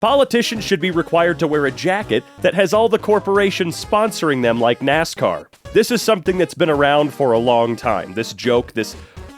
Politicians should be required to wear a jacket that has all the corporations sponsoring them like NASCAR. This is something that's been around for a long time. This joke,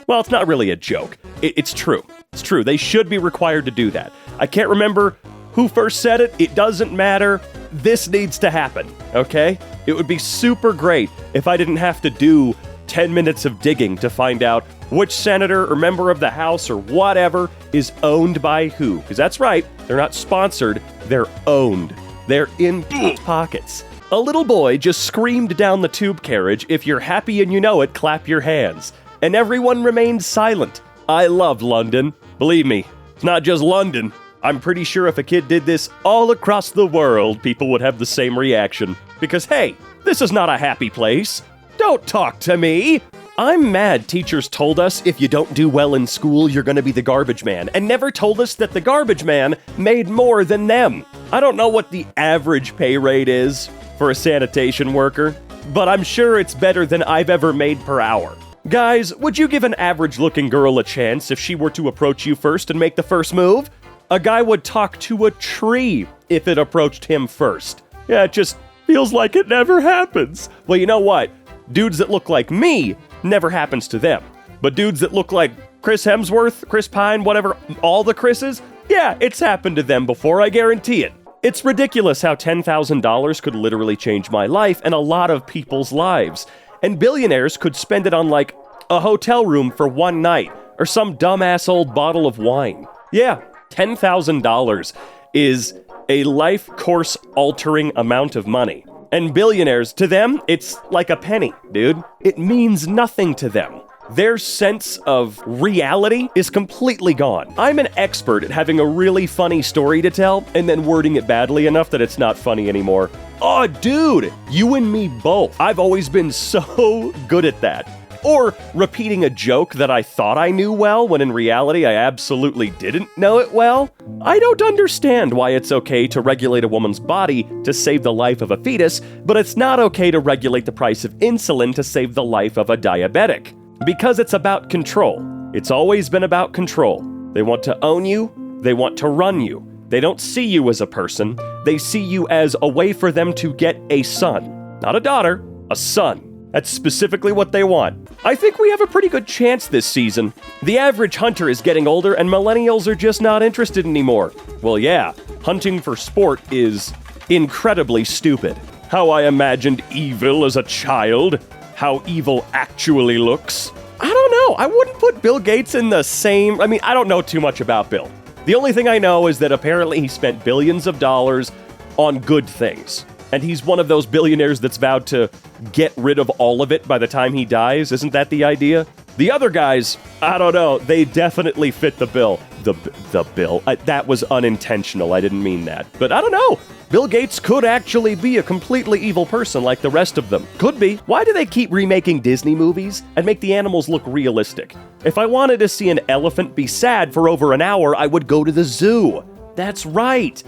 well, it's not really a joke. It's true. It's true. They should be required to do that. I can't remember who first said it. It doesn't matter. This needs to happen, okay? It would be super great if I didn't have to do 10 minutes of digging to find out which senator or member of the House or whatever is owned by who. Because that's right, they're not sponsored, they're owned. They're in pockets. A little boy just screamed down the tube carriage, "If you're happy and you know it, clap your hands." And everyone remained silent. I love London. Believe me, it's not just London. I'm pretty sure if a kid did this all across the world, people would have the same reaction. Because hey, this is not a happy place. Don't talk to me. I'm mad teachers told us if you don't do well in school, you're gonna be the garbage man, and never told us that the garbage man made more than them. I don't know what the average pay rate is for a sanitation worker, but I'm sure it's better than I've ever made per hour. Guys, would you give an average-looking girl a chance if she were to approach you first and make the first move? A guy would talk to a tree if it approached him first. Yeah, it just feels like it never happens. Well, you know what? Dudes that look like me, never happens to them. But dudes that look like Chris Hemsworth, Chris Pine, whatever, all the Chris's, yeah, it's happened to them before, I guarantee it. It's ridiculous how $10,000 could literally change my life and a lot of people's lives. And billionaires could spend it on like a hotel room for one night or some dumbass old bottle of wine. Yeah, $10,000 is a life course altering amount of money. And billionaires, to them, it's like a penny, dude. It means nothing to them. Their sense of reality is completely gone. I'm an expert at having a really funny story to tell and then wording it badly enough that it's not funny anymore. Oh, dude, you and me both. I've always been so good at that. Or repeating a joke that I thought I knew well when in reality I absolutely didn't know it well. I don't understand why it's okay to regulate a woman's body to save the life of a fetus, but it's not okay to regulate the price of insulin to save the life of a diabetic. Because it's about control. It's always been about control. They want to own you, they want to run you. They don't see you as a person, they see you as a way for them to get a son. Not a daughter, a son. That's specifically what they want. I think we have a pretty good chance this season. The average hunter is getting older and millennials are just not interested anymore. Well, yeah, hunting for sport is incredibly stupid. How I imagined evil as a child. How evil actually looks. I don't know. I wouldn't put Bill Gates in the same... I don't know too much about Bill. The only thing I know is that apparently he spent billions of dollars on good things. And he's one of those billionaires that's vowed to get rid of all of it by the time he dies. Isn't that the idea? The other guys, I don't know, they definitely fit the bill. The bill. That was unintentional. I didn't mean that. But I don't know. Bill Gates could actually be a completely evil person like the rest of them. Could be. Why do they keep remaking Disney movies and make the animals look realistic? If I wanted to see an elephant be sad for over an hour, I would go to the zoo. That's right.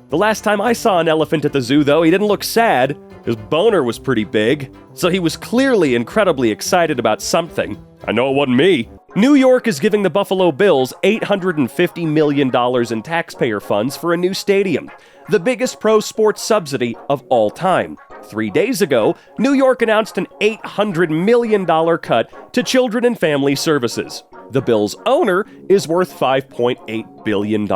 The last time I saw an elephant at the zoo, though, he didn't look sad. His boner was pretty big, so he was clearly incredibly excited about something. I know it wasn't me. New York is giving the Buffalo Bills $850 million in taxpayer funds for a new stadium, the biggest pro sports subsidy of all time. 3 days ago, New York announced an $800 million cut to children and family services. The Bills' owner is worth $5.8 billion.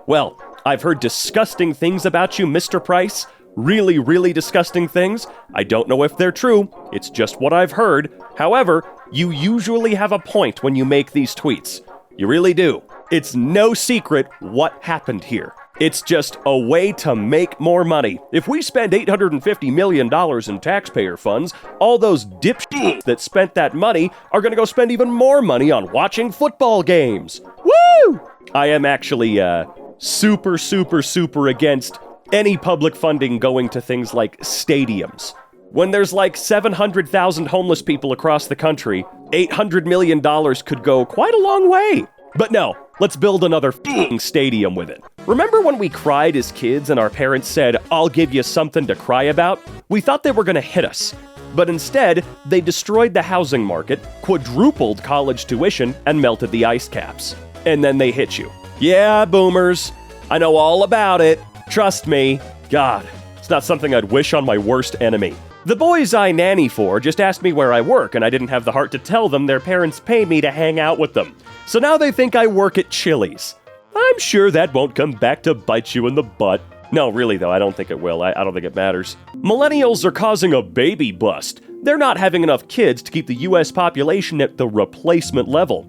Well, I've heard disgusting things about you, Mr. Price. Really, really disgusting things. I don't know if they're true. It's just what I've heard. However, you usually have a point when you make these tweets. You really do. It's no secret what happened here. It's just a way to make more money. If we spend $850 million in taxpayer funds, all those dipshits that spent that money are going to go spend even more money on watching football games. Woo! I am actually, super against any public funding going to things like stadiums. When there's like 700,000 homeless people across the country, $800 million could go quite a long way. But no, let's build another stadium with it. Remember when we cried as kids and our parents said, "I'll give you something to cry about"? We thought they were going to hit us. But instead, they destroyed the housing market, quadrupled college tuition, and melted the ice caps. And then they hit you. Yeah, boomers. I know all about it. Trust me. God, it's not something I'd wish on my worst enemy. The boys I nanny for just asked me where I work, and I didn't have the heart to tell them their parents pay me to hang out with them. So now they think I work at Chili's. I'm sure that won't come back to bite you in the butt. No, really though, I don't think it will. I don't think it matters. Millennials are causing a baby bust. They're not having enough kids to keep the US population at the replacement level.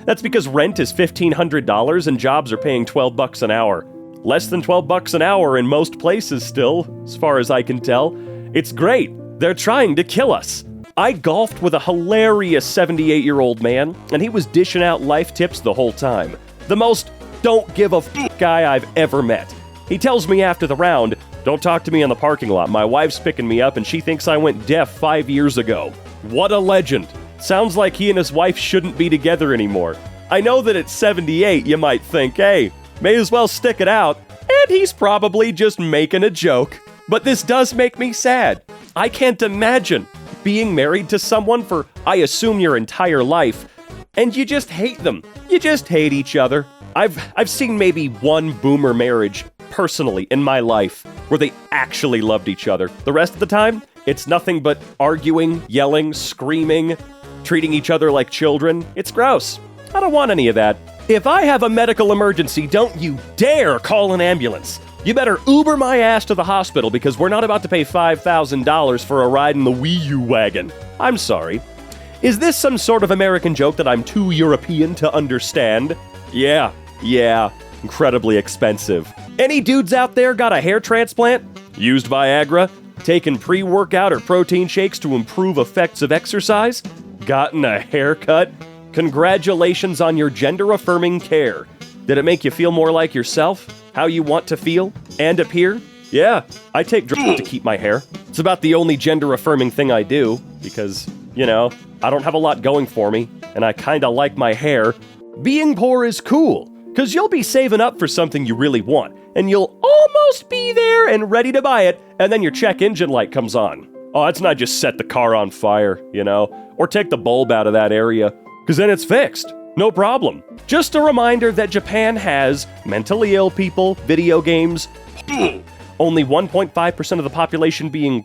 That's because rent is $1,500 and jobs are paying $12 an hour. Less than $12 an hour in most places still, as far as I can tell. It's great. They're trying to kill us. I golfed with a hilarious 78-year-old man, and he was dishing out life tips the whole time. The most don't give a f*** guy I've ever met. He tells me after the round, "Don't talk to me in the parking lot. My wife's picking me up and she thinks I went deaf 5 years ago." What a legend. Sounds like he and his wife shouldn't be together anymore. I know that at 78 you might think, hey, may as well stick it out. And he's probably just making a joke. But this does make me sad. I can't imagine being married to someone for, I assume, your entire life, and you just hate them. You just hate each other. I've seen maybe one boomer marriage, personally, in my life, where they actually loved each other. The rest of the time, it's nothing but arguing, yelling, screaming, treating each other like children. It's gross. I don't want any of that. If I have a medical emergency, don't you dare call an ambulance. You better Uber my ass to the hospital because we're not about to pay $5,000 for a ride in the Wii U wagon. I'm sorry. Is this some sort of American joke that I'm too European to understand? Yeah, incredibly expensive. Any dudes out there got a hair transplant? Used Viagra? Taken pre-workout or protein shakes to improve effects of exercise? Gotten a haircut? Congratulations on your gender-affirming care. Did it make you feel more like yourself? How you want to feel and appear? Yeah, I take drugs to keep my hair. It's about the only gender-affirming thing I do because, I don't have a lot going for me, and I kinda like my hair. Being poor is cool, because you'll be saving up for something you really want, and you'll almost be there and ready to buy it, and then your check engine light comes on. Oh, that's not just set the car on fire, or take the bulb out of that area, because then it's fixed. No problem. Just a reminder that Japan has mentally ill people, video games, only 1.5% of the population being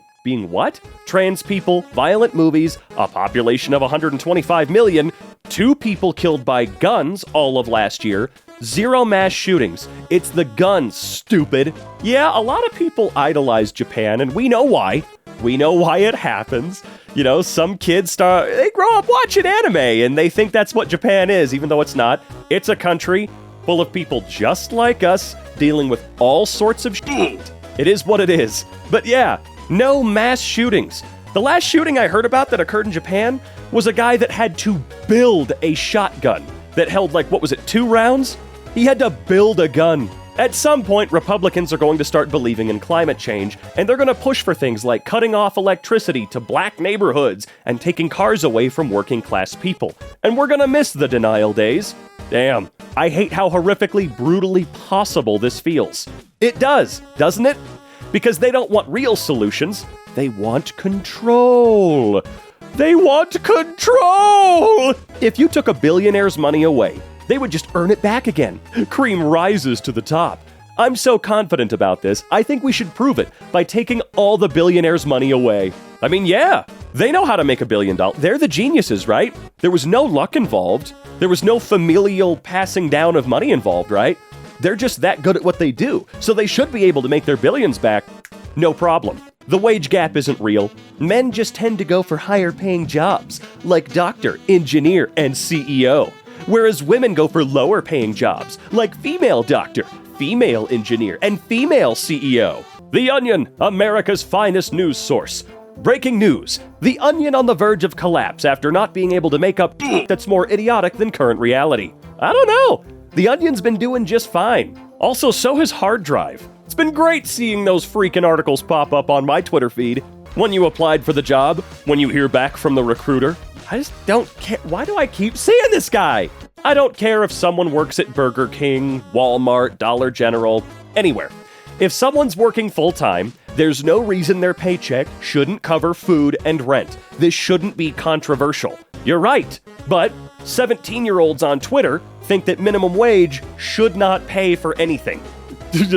what? Trans people, violent movies, a population of 125 million, 2 people killed by guns all of last year, 0 mass shootings. It's the guns, stupid. Yeah, a lot of people idolize Japan, and we know why. We know why it happens. Some kids they grow up watching anime, and they think that's what Japan is, even though it's not. It's a country full of people just like us, dealing with all sorts of shit. It is what it is. But yeah, no mass shootings. The last shooting I heard about that occurred in Japan was a guy that had to build a shotgun that held 2 rounds? He had to build a gun. At some point, Republicans are going to start believing in climate change, and they're going to push for things like cutting off electricity to black neighborhoods and taking cars away from working class people. And we're going to miss the denial days. Damn, I hate how horrifically, brutally possible this feels. It does, doesn't it? Because they don't want real solutions. They want control. They want control! If you took a billionaire's money away, they would just earn it back again. Cream rises to the top. I'm so confident about this, I think we should prove it by taking all the billionaires' money away. I mean, yeah, they know how to make $1 billion. They're the geniuses, right? There was no luck involved. There was no familial passing down of money involved, right? They're just that good at what they do, so they should be able to make their billions back. No problem. The wage gap isn't real. Men just tend to go for higher paying jobs, like doctor, engineer, and CEO. Whereas women go for lower paying jobs, like female doctor, female engineer, and female CEO. The Onion, America's finest news source. Breaking news. The Onion on the verge of collapse after not being able to make up that's more idiotic than current reality. I don't know. The Onion's been doing just fine. Also, so has Hard Drive. It's been great seeing those freaking articles pop up on my Twitter feed. When you applied for the job, when you hear back from the recruiter. I just don't care. Why do I keep seeing this guy? I don't care if someone works at Burger King, Walmart, Dollar General, anywhere. If someone's working full-time, there's no reason their paycheck shouldn't cover food and rent. This shouldn't be controversial. You're right. But 17-year-olds on Twitter think that minimum wage should not pay for anything.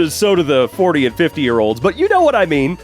So do the 40 and 50-year-olds, but you know what I mean.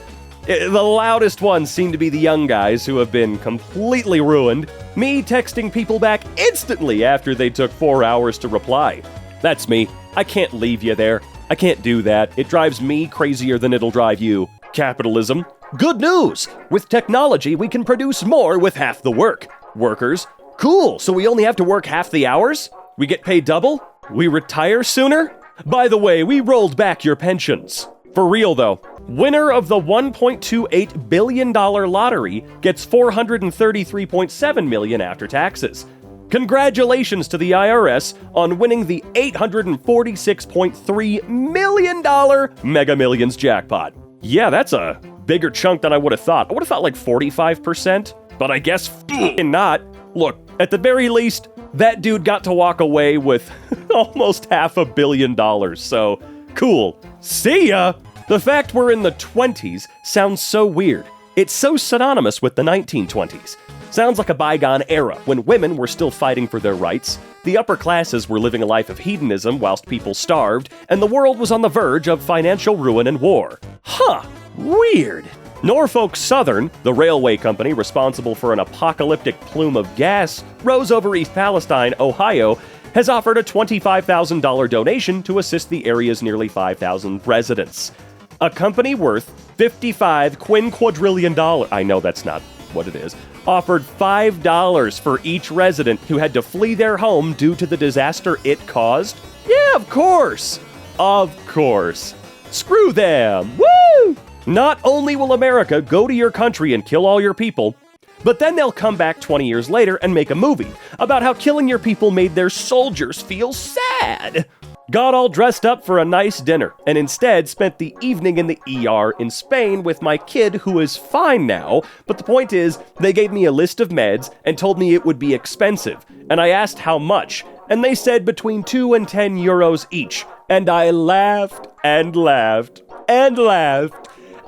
The loudest ones seem to be the young guys who have been completely ruined. Me texting people back instantly after they took 4 hours to reply. That's me. I can't leave you there. I can't do that. It drives me crazier than it'll drive you. Capitalism. Good news! With technology, we can produce more with half the work. Workers. Cool, so we only have to work half the hours? We get paid double? We retire sooner? By the way, we rolled back your pensions. For real though, winner of the $1.28 billion lottery gets $433.7 million after taxes. Congratulations to the IRS on winning the $846.3 million Mega Millions jackpot. Yeah, that's a bigger chunk than I would have thought. I would have thought like 45%, but I guess not. Look, at the very least, that dude got to walk away with almost $500 million, so cool. See ya! The fact we're in the 20s sounds so weird. It's so synonymous with the 1920s. Sounds like a bygone era when women were still fighting for their rights, the upper classes were living a life of hedonism whilst people starved, and the world was on the verge of financial ruin and war. Huh, weird. Norfolk Southern, the railway company responsible for an apocalyptic plume of gas, rose over East Palestine, Ohio, has offered a $25,000 donation to assist the area's nearly 5,000 residents. A company worth $55 quinquadrillion, I know that's not what it is, offered $5 for each resident who had to flee their home due to the disaster it caused? Yeah, of course. Of course. Screw them. Woo! Not only will America go to your country and kill all your people, but then they'll come back 20 years later and make a movie about how killing your people made their soldiers feel sad. Got all dressed up for a nice dinner, and instead spent the evening in the ER in Spain with my kid who is fine now, but the point is, they gave me a list of meds and told me it would be expensive, and I asked how much, and they said between 2 and 10 euros each, and I laughed and laughed and laughed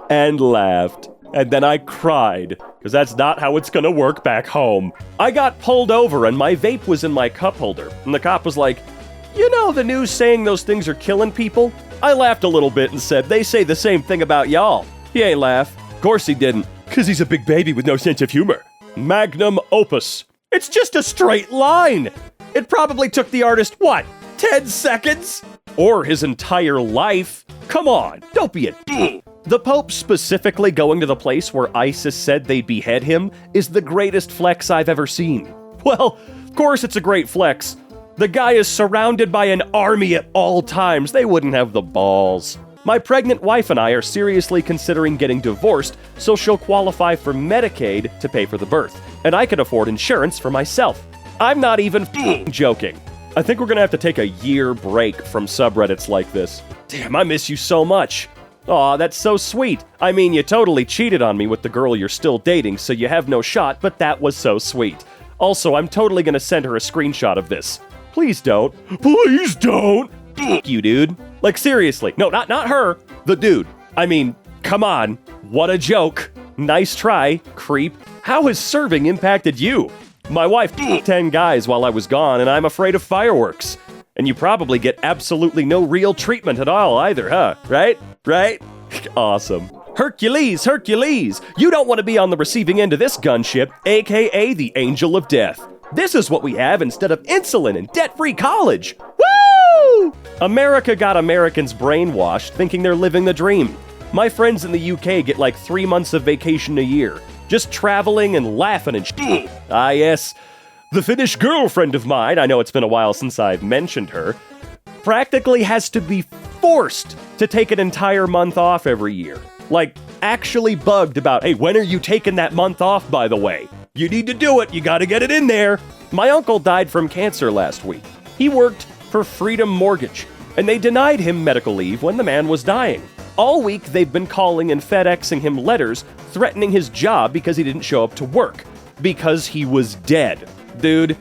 and laughed, and then I cried, because that's not how it's gonna work back home. I got pulled over and my vape was in my cup holder, and the cop was like, "You know the news saying those things are killing people?" I laughed a little bit and said, "They say the same thing about y'all." He ain't laugh. Of course he didn't, because he's a big baby with no sense of humor. Magnum opus. It's just a straight line. It probably took the artist, what, 10 seconds? Or his entire life? Come on, don't be a The Pope specifically going to the place where ISIS said they'd behead him is the greatest flex I've ever seen. Well, of course it's a great flex. The guy is surrounded by an army at all times. They wouldn't have the balls. My pregnant wife and I are seriously considering getting divorced so she'll qualify for Medicaid to pay for the birth, and I can afford insurance for myself. I'm not even joking. I think we're gonna have to take a year break from subreddits like this. Damn, I miss you so much. Aw, that's so sweet. I mean, you totally cheated on me with the girl you're still dating, so you have no shot, but that was so sweet. Also, I'm totally gonna send her a screenshot of this. Please don't. Please don't. You, dude. Like, seriously. No, not her. The dude. I mean, come on. What a joke. Nice try, creep. How has serving impacted you? My wife 10 guys while I was gone, and I'm afraid of fireworks. And you probably get absolutely no real treatment at all either, huh? Right? Awesome. Hercules, Hercules! You don't want to be on the receiving end of this gunship, aka the Angel of Death. This is what we have instead of insulin and debt-free college. Woo! America got Americans brainwashed thinking they're living the dream. My friends in the UK get like 3 months of vacation a year, just traveling and laughing and shit. Ah yes, the Finnish girlfriend of mine, I know it's been a while since I've mentioned her, practically has to be forced to take an entire month off every year. Like, actually bugged about, hey, when are you taking that month off, by the way? You need to do it. You gotta get it in there. My uncle died from cancer last week. He worked for Freedom Mortgage, and they denied him medical leave when the man was dying. All week, they've been calling and FedExing him letters threatening his job because he didn't show up to work. Because he was dead. Dude,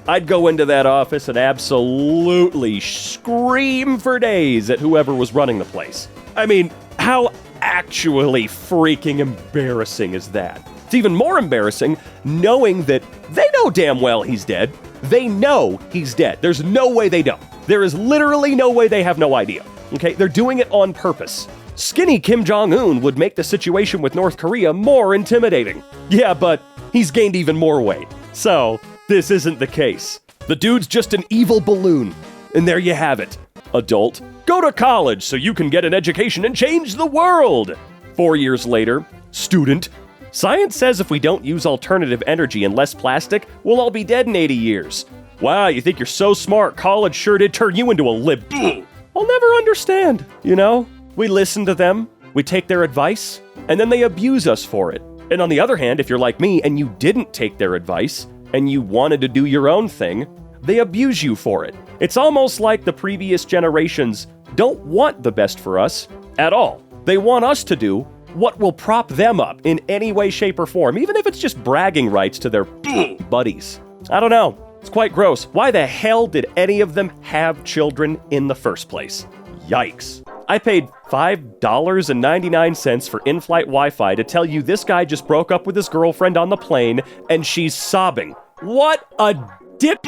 I'd go into that office and absolutely scream for days at whoever was running the place. I mean, how actually freaking embarrassing is that? It's even more embarrassing knowing that they know damn well he's dead. They know he's dead. There's no way they don't. There is literally no way they have no idea. Okay, they're doing it on purpose. Skinny Kim Jong-un would make the situation with North Korea more intimidating. Yeah, but he's gained even more weight. So, this isn't the case. The dude's just an evil balloon. And there you have it. Adult, go to college so you can get an education and change the world. 4 years later, student, science says if we don't use alternative energy and less plastic, we'll all be dead in 80 years. Wow, you think you're so smart, college sure did turn you into a lib. I'll never understand, you know? We listen to them, we take their advice, and then they abuse us for it. And on the other hand, if you're like me and you didn't take their advice, and you wanted to do your own thing, they abuse you for it. It's almost like the previous generations don't want the best for us at all. They want us to do what will prop them up in any way, shape, or form, even if it's just bragging rights to their buddies. I don't know. It's quite gross. Why the hell did any of them have children in the first place? Yikes. I paid $5.99 for in-flight Wi-Fi to tell you this guy just broke up with his girlfriend on the plane and she's sobbing. What a dip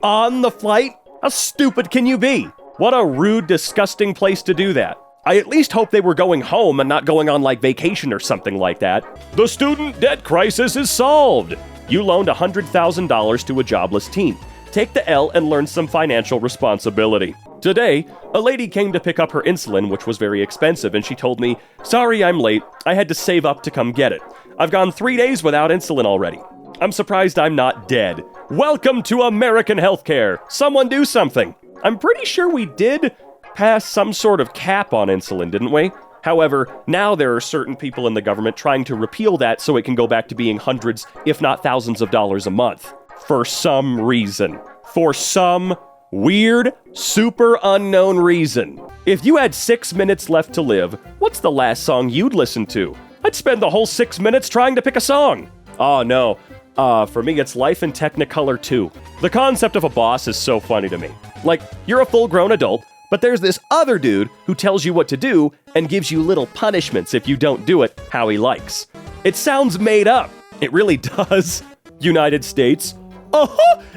on the flight? How stupid can you be? What a rude, disgusting place to do that. I at least hope they were going home and not going on like vacation or something like that. The student debt crisis is solved. You loaned $100,000 to a jobless teen. Take the L and learn some financial responsibility. Today, a lady came to pick up her insulin, which was very expensive, and she told me, "Sorry, I'm late. I had to save up to come get it. I've gone 3 days without insulin already. I'm surprised I'm not dead. Welcome to American healthcare. Someone do something." I'm pretty sure we did pass some sort of cap on insulin, didn't we? However, now there are certain people in the government trying to repeal that so it can go back to being hundreds, if not thousands of dollars a month. For some reason. For some weird, super unknown reason. If you had 6 minutes left to live, what's the last song you'd listen to? I'd spend the whole 6 minutes trying to pick a song. Oh no. For me, it's Life in Technicolor 2. The concept of a boss is so funny to me. Like, you're a full-grown adult, but there's this other dude who tells you what to do and gives you little punishments if you don't do it how he likes. It sounds made up. It really does. United States.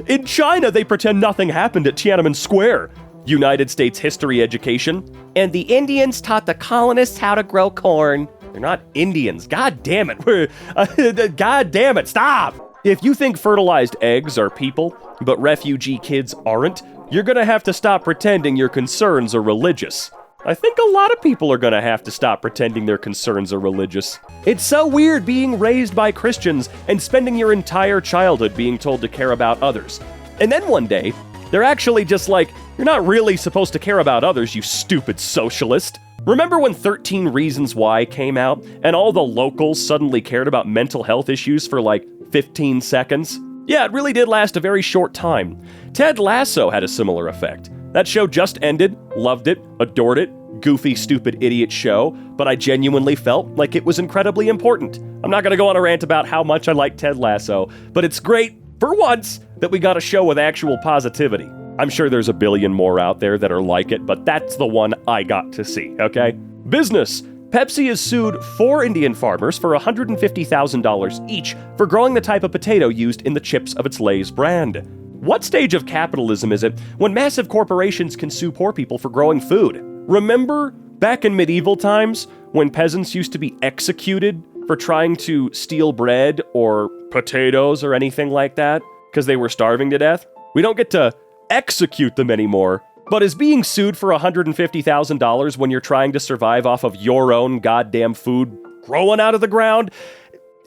In China, they pretend nothing happened at Tiananmen Square. United States history education. And the Indians taught the colonists how to grow corn. They're not Indians. God damn it. God damn it. Stop. If you think fertilized eggs are people, but refugee kids aren't, you're gonna have to stop pretending your concerns are religious. I think a lot of people are gonna have to stop pretending their concerns are religious. It's so weird being raised by Christians and spending your entire childhood being told to care about others. And then one day, they're actually just like, you're not really supposed to care about others, you stupid socialist. Remember when 13 Reasons Why came out and all the locals suddenly cared about mental health issues for like 15 seconds? Yeah, it really did last a very short time. Ted Lasso had a similar effect. That show just ended, loved it, adored it, goofy, stupid, idiot show, but I genuinely felt like it was incredibly important. I'm not gonna go on a rant about how much I like Ted Lasso, but it's great, for once, that we got a show with actual positivity. I'm sure there's a billion more out there that are like it, but that's the one I got to see, okay? Business. Pepsi has sued 4 Indian farmers for $150,000 each for growing the type of potato used in the chips of its Lay's brand. What stage of capitalism is it when massive corporations can sue poor people for growing food? Remember back in medieval times when peasants used to be executed for trying to steal bread or potatoes or anything like that because they were starving to death? We don't get to execute them anymore. But is being sued for $150,000 when you're trying to survive off of your own goddamn food growing out of the ground?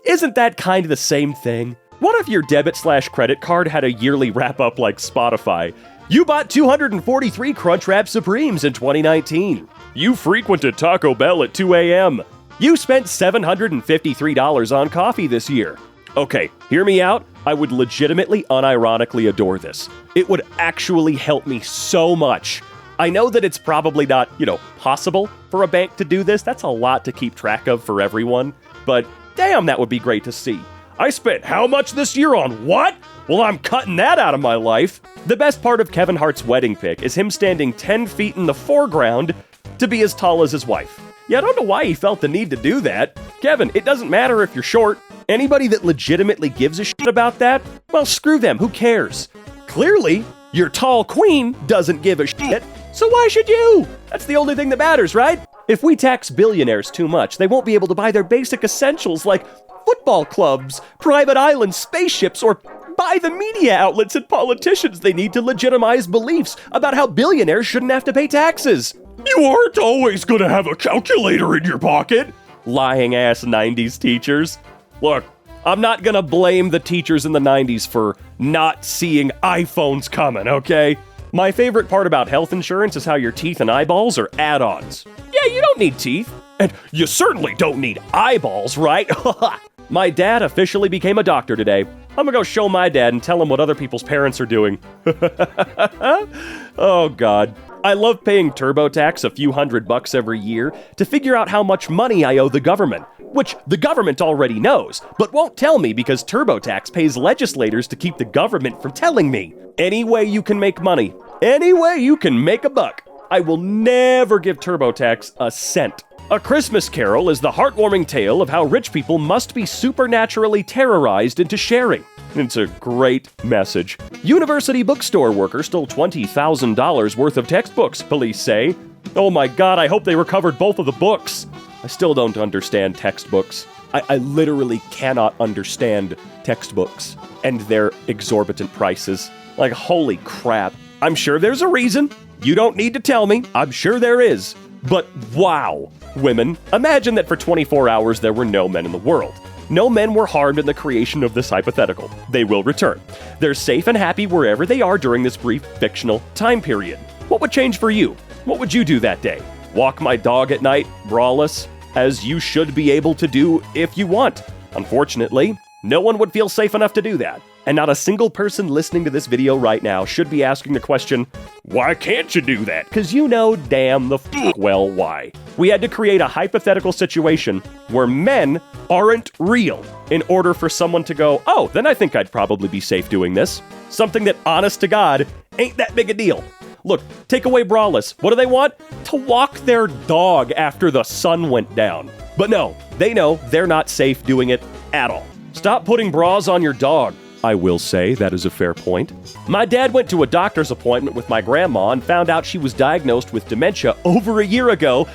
Isn't that kind of the same thing? What if your debit/credit card had a yearly wrap-up like Spotify? You bought 243 Crunchwrap Supremes in 2019. You frequented Taco Bell at 2 a.m. You spent $753 on coffee this year. Okay, hear me out. I would legitimately, unironically adore this. It would actually help me so much. I know that it's probably not, possible for a bank to do this. That's a lot to keep track of for everyone. But damn, that would be great to see. I spent how much this year on what? Well, I'm cutting that out of my life. The best part of Kevin Hart's wedding pic is him standing 10 feet in the foreground to be as tall as his wife. Yeah, I don't know why he felt the need to do that. Kevin, it doesn't matter if you're short. Anybody that legitimately gives a shit about that, well, screw them. Who cares? Clearly, your tall queen doesn't give a shit, so why should you? That's the only thing that matters, right? If we tax billionaires too much, they won't be able to buy their basic essentials like football clubs, private islands, spaceships, or buy the media outlets and politicians they need to legitimize beliefs about how billionaires shouldn't have to pay taxes. You aren't always gonna have a calculator in your pocket. Lying ass 90s teachers. Look, I'm not gonna blame the teachers in the 90s for not seeing iPhones coming, okay? My favorite part about health insurance is how your teeth and eyeballs are add-ons. Yeah, you don't need teeth. And you certainly don't need eyeballs, right? My dad officially became a doctor today. I'm gonna go show my dad and tell him what other people's parents are doing. Oh, God. I love paying TurboTax a few $100 every year to figure out how much money I owe the government, which the government already knows, but won't tell me because TurboTax pays legislators to keep the government from telling me. Any way you can make money, any way you can make a buck, I will never give TurboTax a cent. A Christmas Carol is the heartwarming tale of how rich people must be supernaturally terrorized into sharing. It's a great message. University bookstore worker stole $20,000 worth of textbooks, police say. Oh my God, I hope they recovered both of the books. I still don't understand textbooks. I literally cannot understand textbooks and their exorbitant prices. Like, holy crap. I'm sure there's a reason. You don't need to tell me. I'm sure there is. But wow. Women, imagine that for 24 hours there were no men in the world. No men were harmed in the creation of this hypothetical. They will return. They're safe and happy wherever they are during this brief fictional time period. What would change for you? What would you do that day? Walk my dog at night, braless, as you should be able to do if you want. Unfortunately, no one would feel safe enough to do that. And not a single person listening to this video right now should be asking the question, why can't you do that? Because you know damn the well why. We had to create a hypothetical situation where men aren't real in order for someone to go, oh, then I think I'd probably be safe doing this. Something that, honest to God, ain't that big a deal. Look, take away braless. What do they want? To walk their dog after the sun went down. But no, they know they're not safe doing it at all. Stop putting bras on your dog. I will say that is a fair point. My dad went to a doctor's appointment with my grandma and found out she was diagnosed with dementia over a year ago,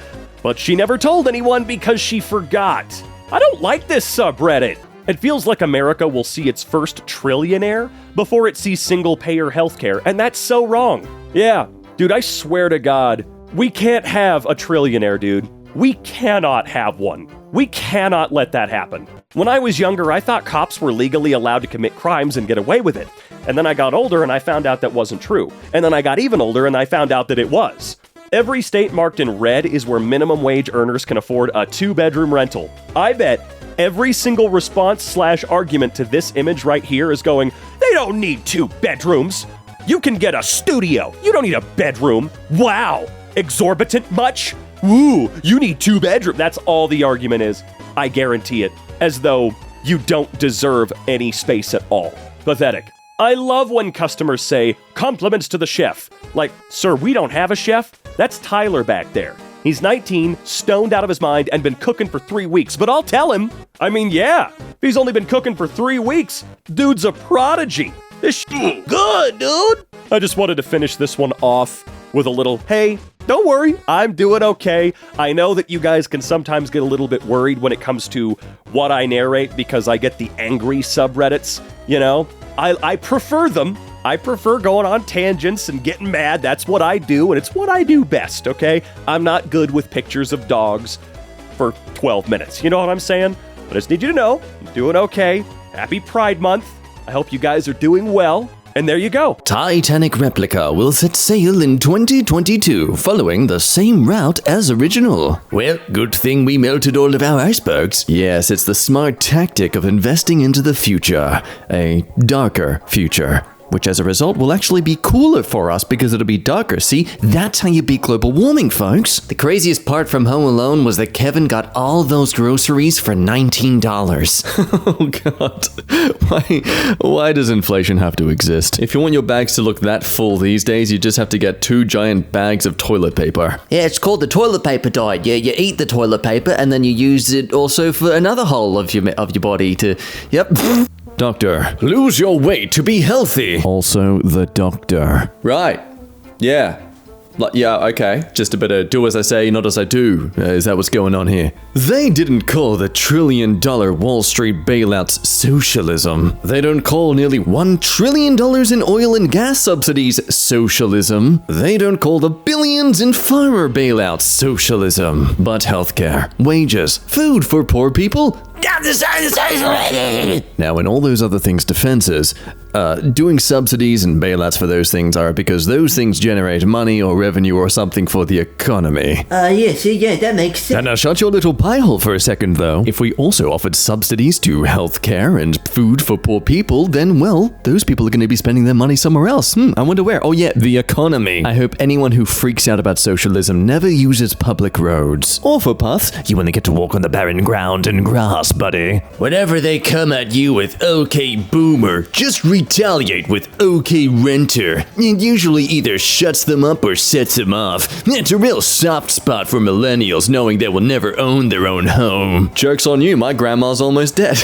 but she never told anyone because she forgot. I don't like this subreddit. It feels like America will see its first trillionaire before it sees single-payer healthcare, and that's so wrong. Yeah, dude, I swear to God, we can't have a trillionaire, dude. We cannot have one. We cannot let that happen. When I was younger, I thought cops were legally allowed to commit crimes and get away with it. And then I got older and I found out that wasn't true. And then I got even older and I found out that it was. Every state marked in red is where minimum wage earners can afford a 2-bedroom rental. I bet every single response/argument to this image right here is going, they don't need 2 bedrooms. You can get a studio. You don't need a bedroom. Wow. Exorbitant much? Ooh, you need 2 bedrooms. That's all the argument is. I guarantee it. As though you don't deserve any space at all. Pathetic. I love when customers say, compliments to the chef. Like, sir, we don't have a chef. That's Tyler back there. He's 19, stoned out of his mind, and been cooking for 3 weeks. But I'll tell him. I mean, yeah. If he's only been cooking for 3 weeks, dude's a prodigy. This good, dude. I just wanted to finish this one off with a little, hey, don't worry, I'm doing okay. I know that you guys can sometimes get a little bit worried when it comes to what I narrate because I get the angry subreddits, you know? I prefer them. I prefer going on tangents and getting mad. That's what I do, and it's what I do best, okay? I'm not good with pictures of dogs for 12 minutes. You know what I'm saying? But I just need you to know, I'm doing okay. Happy Pride Month. I hope you guys are doing well. And there you go. Titanic replica will set sail in 2022, following the same route as original. Well, good thing we melted all of our icebergs. Yes, it's the smart tactic of investing into the future. A darker future. Which as a result will actually be cooler for us because it'll be darker. See, that's how you beat global warming, folks. The craziest part from Home Alone was that Kevin got all those groceries for $19. Oh God. Why does inflation have to exist? If you want your bags to look that full these days, you just have to get 2 giant bags of toilet paper. Yeah, it's called the toilet paper diet. You eat the toilet paper and then you use it also for another hole of your body to, yep. Doctor, lose your weight to be healthy. Also the doctor. Right. Yeah. Yeah, okay. Just a bit of do as I say, not as I do. Is that what's going on here? They didn't call the $1 trillion Wall Street bailouts socialism. They don't call nearly $1 trillion in oil and gas subsidies socialism. They don't call the billions in farmer bailouts socialism. But healthcare, wages, food for poor people, now, in all those other things' defenses, doing subsidies and bailouts for those things are because those things generate money or revenue or something for the economy. Yeah, that makes sense. Now shut your little pie hole for a second, though. If we also offered subsidies to healthcare and food for poor people, then, well, those people are going to be spending their money somewhere else. I wonder where. Oh, yeah, the economy. I hope anyone who freaks out about socialism never uses public roads. Or footpaths. You only get to walk on the barren ground and grass, buddy. Whenever they come at you with OK Boomer, just retaliate with OK Renter. It usually either shuts them up or sets them off. It's a real soft spot for millennials knowing they will never own their own home. Joke's on you, my grandma's almost dead.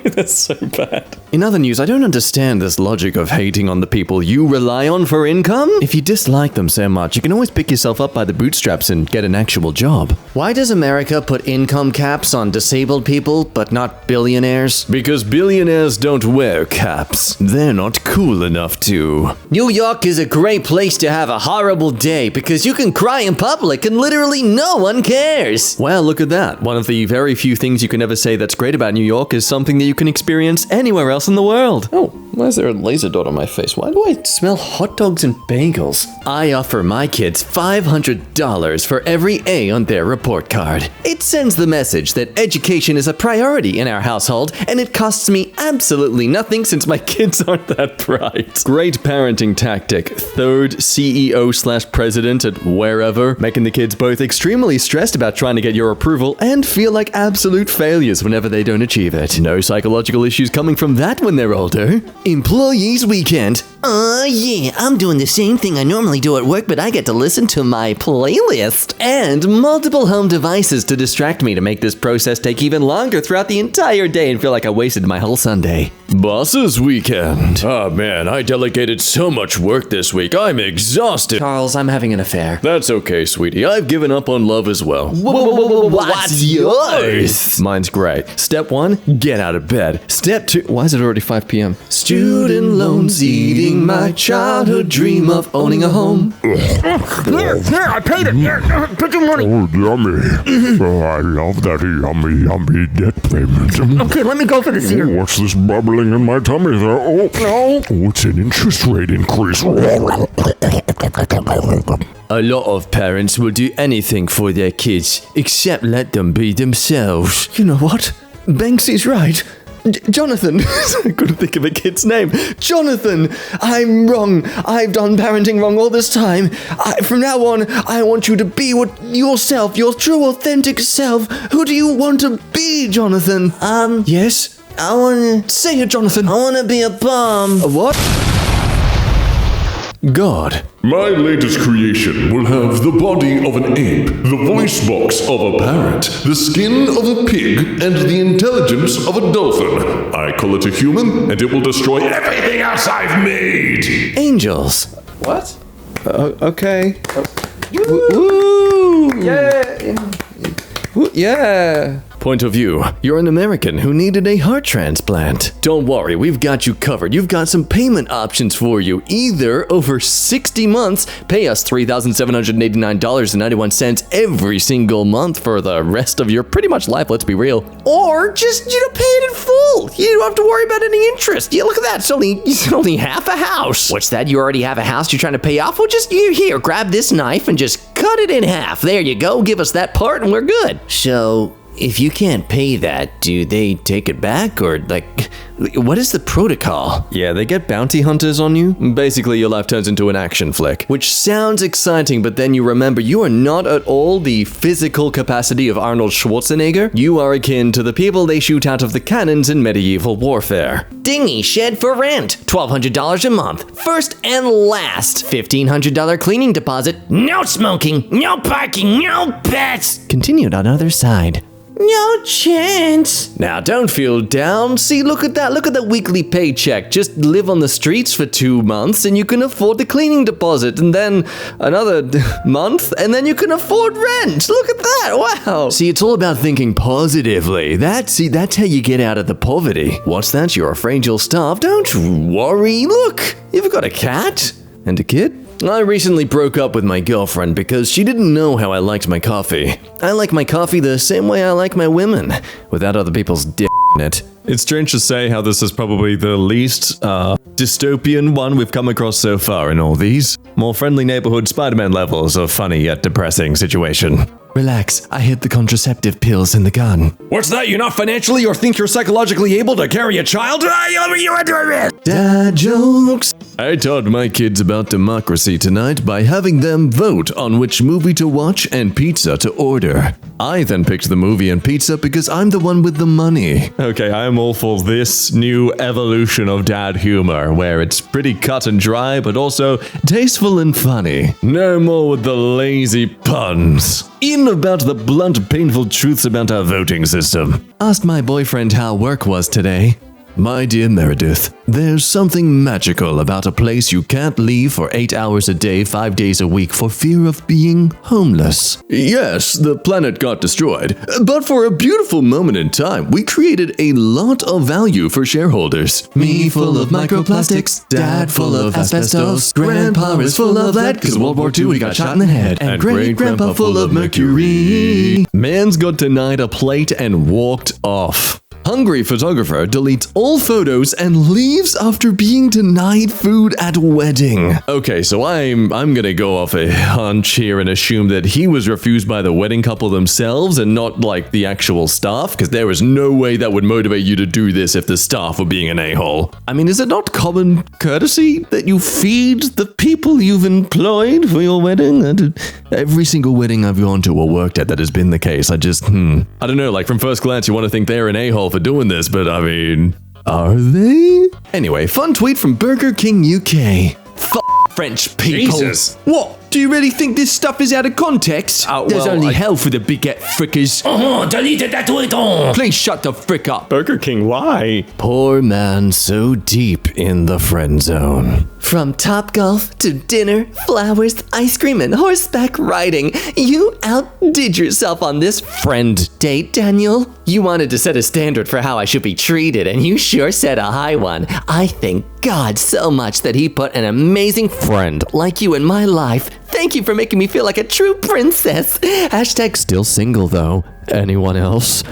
That's so bad. In other news, I don't understand this logic of hating on the people you rely on for income. If you dislike them so much, you can always pick yourself up by the bootstraps and get an actual job. Why does America put income caps on disabled people, but not billionaires? Because billionaires don't wear caps. They're not cool enough to. New York is a great place to have a horrible day because you can cry in public and literally no one cares. Well, look at that. One of the very few things you can ever say that's great about New York is something that you can experience anywhere else in the world. Oh, why is there a laser dot on my face? Why do I smell hot dogs and bagels? I offer my kids $500 for every A on their report card. It sends the message that education is a priority in our household, and it costs me absolutely nothing since my kids aren't that bright. Great parenting tactic. Third CEO/president at wherever, making the kids both extremely stressed about trying to get your approval and feel like absolute failures whenever they don't achieve it. No psychological issues coming from that when they're older. Employees weekend. Yeah, I'm doing the same thing I normally do at work, but I get to listen to my playlist. And multiple home devices to distract me to make this process take even longer throughout the entire day and feel like I wasted my whole Sunday. Boss's weekend. Oh man, I delegated so much work this week. I'm exhausted. Charles, I'm having an affair. That's okay, sweetie. I've given up on love as well. What's yours? Mine's great. Step 1, get out of bed. Step 2, why is it already 5 p.m.? Student loans eating my childhood dream of owning a home. Here, I paid it. Here, put your money. Oh, yummy. Oh, I love that yummy debt payment. Okay, let me go for this here. What's this bubbling in my tummy there? Oh, no. Oh, it's an interest rate increase. A lot of parents will do anything for their kids, except let them be themselves. You know what? Banksy's right. Jonathan. I couldn't think of a kid's name. Jonathan, I'm wrong. I've done parenting wrong all this time. From now on, I want you to be yourself, your true, authentic self. Who do you want to be, Jonathan? Yes? I wanna... Say it, Jonathan. I wanna be a bum. A what? God. My latest creation will have the body of an ape, the voice box of a parrot, the skin of a pig, and the intelligence of a dolphin. I call it a human, and it will destroy everything else I've made. Angels. What? Okay. Woo! Yeah! Yeah. Point of view. You're an American who needed a heart transplant. Don't worry, we've got you covered. You've got some payment options for you. Either over 60 months, pay us $3,789.91 every single month for the rest of your pretty much life, let's be real. Or just, pay it in full. You don't have to worry about any interest. Yeah, look at that. It's only half a house. What's that? You already have a house you're trying to pay off? Well, just here, grab this knife and just cut it in half. There you go. Give us that part and we're good. So... if you can't pay that, do they take it back? Or, what is the protocol? Yeah, they get bounty hunters on you. Basically, your life turns into an action flick. Which sounds exciting, but then you remember you are not at all the physical capacity of Arnold Schwarzenegger. You are akin to the people they shoot out of the cannons in medieval warfare. Dinghy shed for rent, $1,200 a month. First and last, $1,500 cleaning deposit. No smoking, no parking, no pets. Continued on other side. No chance. Now, don't feel down. See, look at that. Look at that weekly paycheck. Just live on the streets for 2 months and you can afford the cleaning deposit. And then another month and then you can afford rent. Look at that. Wow. See, it's all about thinking positively. That's how you get out of the poverty. What's that? You're afraid you'll starve? Don't worry. Look, you've got a cat and a kid. I recently broke up with my girlfriend because she didn't know how I liked my coffee. I like my coffee the same way I like my women, without other people's dick in it. It's strange to say how this is probably the least dystopian one we've come across so far in all these. More friendly neighborhood Spider-Man levels of funny yet depressing situation. Relax, I hid the contraceptive pills in the gun. What's that? You're not financially or think you're psychologically able to carry a child? Dad jokes. I taught my kids about democracy tonight by having them vote on which movie to watch and pizza to order. I then picked the movie and pizza because I'm the one with the money. Okay, I'm all for this new evolution of dad humor, where it's pretty cut and dry, but also tasteful and funny. No more with the lazy puns. In about the blunt, painful truths about our voting system. Asked my boyfriend how work was today. My dear Meredith, there's something magical about a place you can't leave for 8 hours a day, 5 days a week for fear of being homeless. Yes, the planet got destroyed, but for a beautiful moment in time, we created a lot of value for shareholders. Me full of microplastics, Dad full of asbestos, Grandpa is full of lead, cause World War II he got shot in the head, and Great-Grandpa full of mercury. Man's got denied a plate and walked off. Hungry photographer deletes all photos and leaves after being denied food at wedding. Okay, so I'm gonna go off a hunch here and assume that he was refused by the wedding couple themselves and not like the actual staff, because there is no way that would motivate you to do this if the staff were being an a-hole. I mean, is it not common courtesy that you feed the people you've employed for your wedding? Every single wedding I've gone to or worked at that has been the case. I don't know, like from first glance you want to think they're an a-hole for doing this, but I mean, are they? Anyway, fun tweet from Burger King UK. French people. Jesus. What? Do you really think this stuff is out of context? There's only hell for the baguette frickers. Delete that tweet. Please shut the frick up. Burger King, why? Poor man so deep in the friend zone. From Topgolf to dinner, flowers, ice cream, and horseback riding, you outdid yourself on this friend date, Daniel. You wanted to set a standard for how I should be treated, and you sure set a high one. I thank God so much that he put an amazing friend like you in my life. Thank you for making me feel like a true princess. Hashtag still single, though. Anyone else?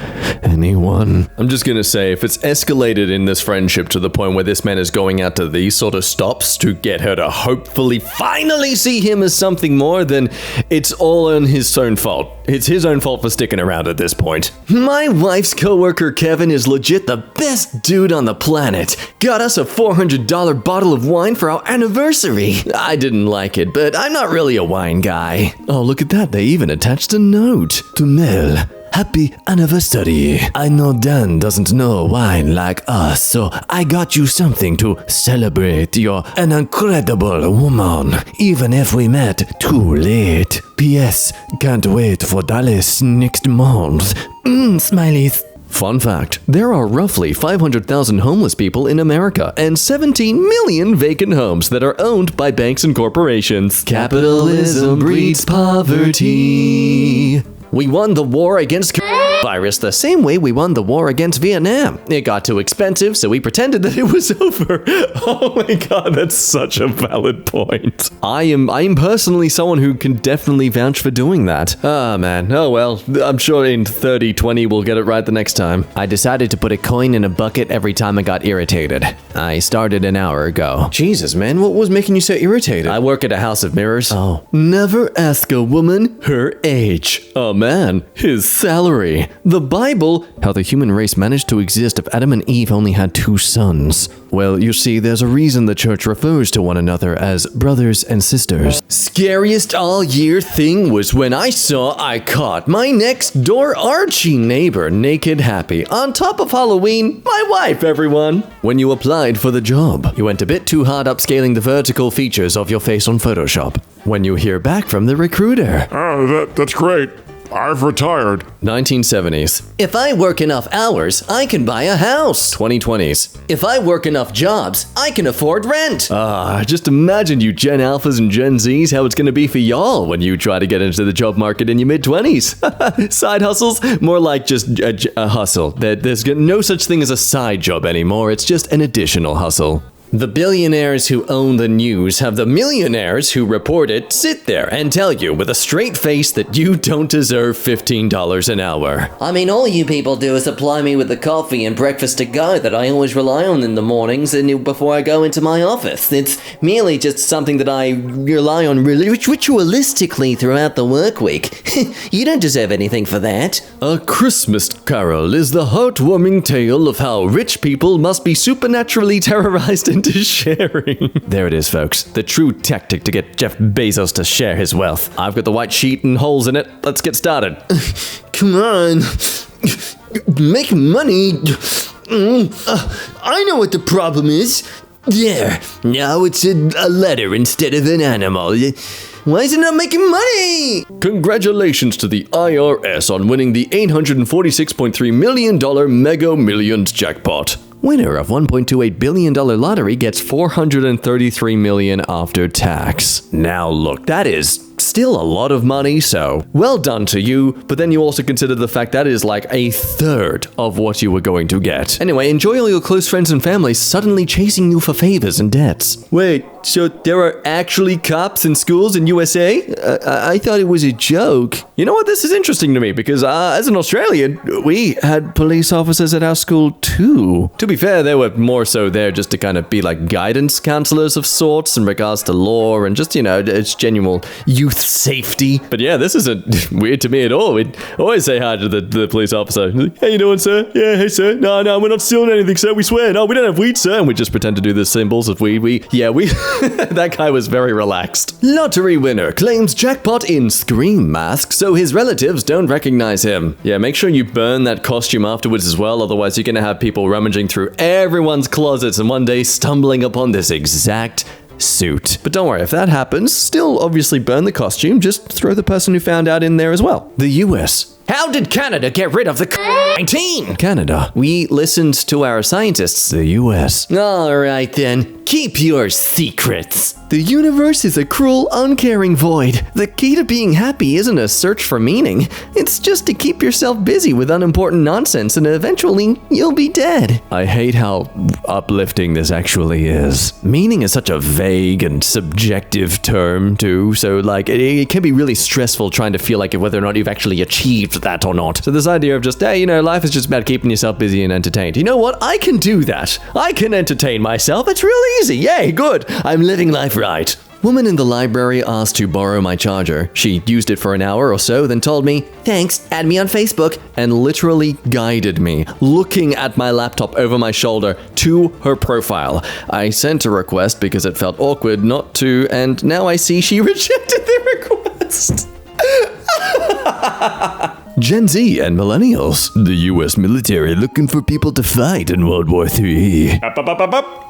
Anyone? I'm just gonna say, if it's escalated in this friendship to the point where this man is going out to these sort of stops to get her to hopefully finally see him as something more, then it's all on his own fault. It's his own fault for sticking around at this point. My wife's coworker Kevin is legit the best dude on the planet. Got us a $400 bottle of wine for our anniversary. I didn't like it, but I'm not really a wine guy. Oh, look at that. They even attached a note. To Mel. Happy anniversary. I know Dan doesn't know wine like us, so I got you something to celebrate. You're an incredible woman, even if we met too late. P.S. Can't wait for Dallas next month. Smileys. Fun fact, there are roughly 500,000 homeless people in America and 17 million vacant homes that are owned by banks and corporations. Capitalism breeds poverty. We won the war against virus the same way we won the war against Vietnam. It got too expensive, so we pretended that it was over. Oh my god, that's such a valid point. I am personally someone who can definitely vouch for doing that. Ah man, oh well, I'm sure in 30-20 we'll get it right the next time. I decided to put a coin in a bucket every time I got irritated. I started an hour ago. Jesus man, what was making you so irritated? I work at a house of mirrors. Oh. Never ask a woman her age. A man, his salary. The Bible, how the human race managed to exist if Adam and Eve only had 2 sons. Well, you see, there's a reason the church refers to one another as brothers and sisters. Scariest all year thing was when I caught my next door Archie neighbor naked happy. On top of Halloween, my wife, everyone. When you applied for the job, you went a bit too hard upscaling the vertical features of your face on Photoshop. When you hear back from the recruiter. Oh, that's great. I've retired. 1970s. If I work enough hours, I can buy a house. 2020s. If I work enough jobs, I can afford rent. Just imagine you Gen Alphas and Gen Zs, how it's going to be for y'all when you try to get into the job market in your mid-20s. Side hustles? More like just a hustle. There's no such thing as a side job anymore. It's just an additional hustle. The billionaires who own the news have the millionaires who report it sit there and tell you with a straight face that you don't deserve $15 an hour. I mean, all you people do is supply me with the coffee and breakfast to go that I always rely on in the mornings and before I go into my office. It's merely just something that I rely on ritualistically throughout the work week. You don't deserve anything for that. A Christmas Carol is the heartwarming tale of how rich people must be supernaturally terrorized into sharing. There it is, folks. The true tactic to get Jeff Bezos to share his wealth. I've got the white sheet and holes in it. Let's get started. Come on. Make money. I know what the problem is. There. Now it's a letter instead of an animal. Why is it not making money? Congratulations to the IRS on winning the $846.3 million Mega Millions jackpot. Winner of $1.28 billion lottery gets $433 million after tax. Now look, that is still a lot of money, so well done to you, but then you also consider the fact that is like a third of what you were going to get. Anyway, enjoy all your close friends and family suddenly chasing you for favors and debts. Wait, so there are actually cops in schools in USA? I thought it was a joke. You know what, this is interesting to me because as an Australian, we had police officers at our school too. To be fair, they were more so there just to kind of be like guidance counselors of sorts in regards to law and just, you know, it's genuine youth safety. But yeah, this isn't weird to me at all. We'd always say hi to the police officer. Like, how you doing, sir? Yeah, hey, sir. No, we're not stealing anything, sir. We swear. No, we don't have weed, sir. And we just pretend to do the symbols of weed. We that guy was very relaxed. Lottery winner claims jackpot in Scream mask so his relatives don't recognize him. Yeah, make sure you burn that costume afterwards as well. Otherwise, you're going to have people rummaging through everyone's closets and one day stumbling upon this exact suit. But don't worry, if that happens, still obviously burn the costume, just throw the person who found out in there as well. The US. How did Canada get rid of the COVID-19? Canada. We listened to our scientists. The US. All right then, keep your secrets. The universe is a cruel, uncaring void. The key to being happy isn't a search for meaning. It's just to keep yourself busy with unimportant nonsense and eventually you'll be dead. I hate how uplifting this actually is. Meaning is such a vague and subjective term too, so like it can be really stressful trying to feel like whether or not you've actually achieved that or not. So this idea of just, hey, you know, life is just about keeping yourself busy and entertained. You know what? I can do that. I can entertain myself. It's real easy. Yay, good. I'm living life right. Woman in the library asked to borrow my charger. She used it for an hour or so, then told me, thanks, add me on Facebook, and literally guided me, looking at my laptop over my shoulder to her profile. I sent a request because it felt awkward not to, and now I see she rejected the request. Gen Z and millennials. The US military looking for people to fight in World War III. Up.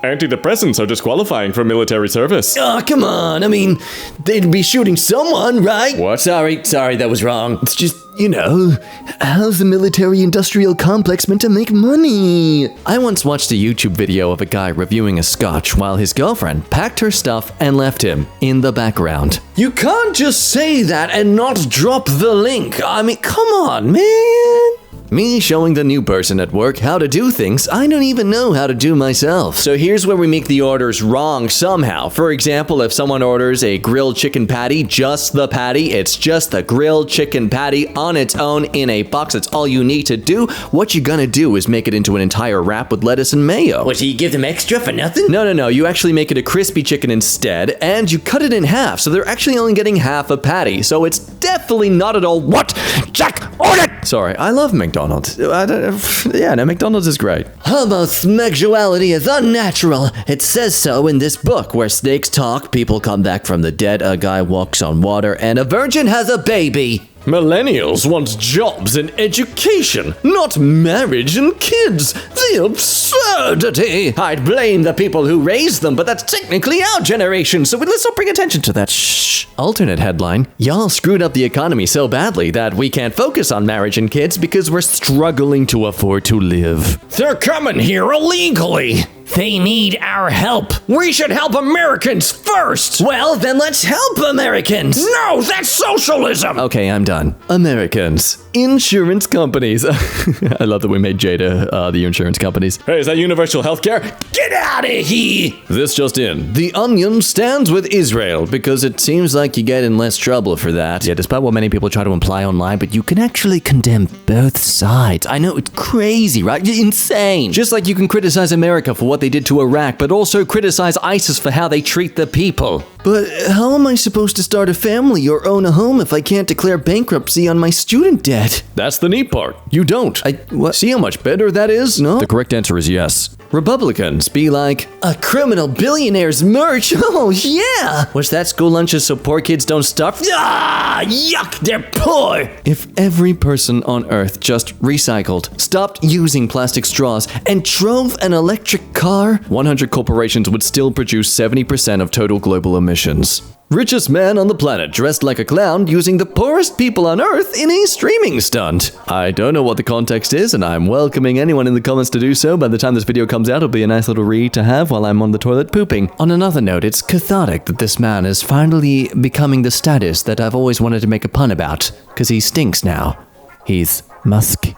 Antidepressants are disqualifying from military service. Oh, come on. I mean, they'd be shooting someone, right? What? Sorry, that was wrong. It's just, you know, how's the military-industrial complex meant to make money? I once watched a YouTube video of a guy reviewing a scotch while his girlfriend packed her stuff and left him in the background. You can't just say that and not drop the link. I mean, come on, man. Me showing the new person at work how to do things I don't even know how to do myself. So here's where we make the orders wrong somehow. For example, if someone orders a grilled chicken patty, just the patty, it's just the grilled chicken patty on its own in a box. That's all you need to do. What you're gonna do is make it into an entire wrap with lettuce and mayo. What, so you give them extra for nothing? No. You actually make it a crispy chicken instead, and you cut it in half, so they're actually only getting half a patty. So it's definitely not at all what Jack ordered! Sorry, I love McDonald's. McDonald's is great. Homosexuality is unnatural. It says so in this book where snakes talk, people come back from the dead, a guy walks on water, and a virgin has a baby. Millennials want jobs and education, not marriage and kids. The absurdity! I'd blame the people who raised them, but that's technically our generation, so let's not bring attention to that. Shh. Shh. Alternate headline. Y'all screwed up the economy so badly that we can't focus on marriage and kids because we're struggling to afford to live. They're coming here illegally. They need our help. We should help Americans first. Well, then let's help Americans. No, that's socialism. Okay, I'm done. Americans. Insurance companies. I love that we made Jada the insurance companies. Hey, is that universal healthcare? Get out of here. This just in. The Onion stands with Israel because it seems like you get in less trouble for that. Yeah, despite what many people try to imply online, but you can actually condemn both sides. I know, it's crazy, right? Insane. Just like you can criticize America for what they did to Iraq, but also criticize ISIS for how they treat the people. But how am I supposed to start a family or own a home if I can't declare bankruptcy on my student debt? That's the neat part. You don't. What? See how much better that is? No? The correct answer is yes. Republicans be like, a criminal billionaire's merch? Oh, yeah! What's that, school lunches so poor kids don't starve? Ah, yuck, they're poor. If every person on Earth just recycled, stopped using plastic straws, and drove an electric car, 100 corporations would still produce 70% of total global emissions. Richest man on the planet dressed like a clown using the poorest people on Earth in a streaming stunt. I don't know what the context is, and I'm welcoming anyone in the comments to do so. By the time this video comes out, it'll be a nice little read to have while I'm on the toilet pooping. On another note, it's cathartic that this man is finally becoming the status that I've always wanted to make a pun about, because he stinks now. He's musky.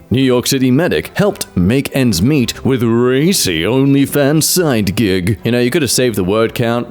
New York City medic helped make ends meet with racy OnlyFans side gig. You know, you could have saved the word count.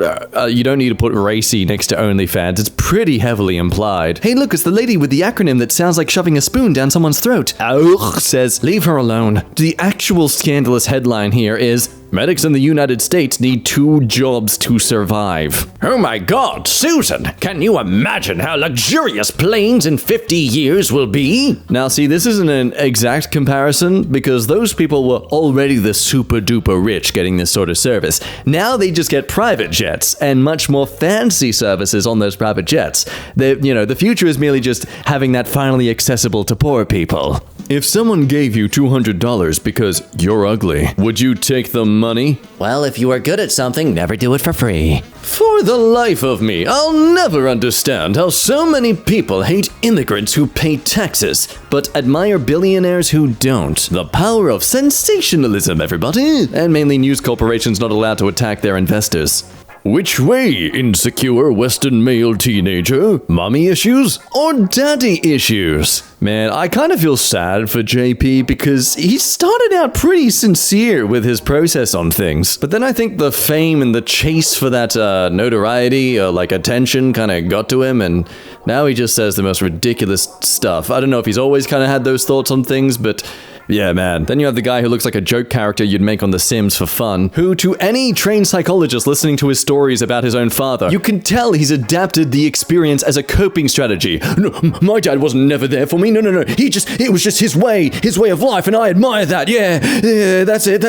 You don't need to put racy next to OnlyFans. It's pretty heavily implied. Hey, look, it's the lady with the acronym that sounds like shoving a spoon down someone's throat. Ugh, says, leave her alone. The actual scandalous headline here is, medics in the United States need 2 jobs to survive. Oh my God, Susan, can you imagine how luxurious planes in 50 years will be? Now, see, this isn't an exact comparison because those people were already the super duper rich getting this sort of service. Now they just get private jets and much more fancy services on those private jets. The future is merely just having that finally accessible to poor people. If someone gave you $200 because you're ugly, would you take the money? Well, if you are good at something, never do it for free. For the life of me, I'll never understand how so many people hate immigrants who pay taxes, but admire billionaires who don't. The power of sensationalism, everybody. And mainly news corporations not allowed to attack their investors. Which way, insecure Western male teenager? Mommy issues or daddy issues? Man, I kind of feel sad for JP because he started out pretty sincere with his process on things. But then I think the fame and the chase for that notoriety or attention kind of got to him, and now he just says the most ridiculous stuff. I don't know if he's always kind of had those thoughts on things, but yeah, man. Then you have the guy who looks like a joke character you'd make on The Sims for fun, who, to any trained psychologist listening to his stories about his own father, you can tell he's adapted the experience as a coping strategy. No, my dad wasn't never there for me. No. It was just his way of life, and I admire that. Yeah, that's it.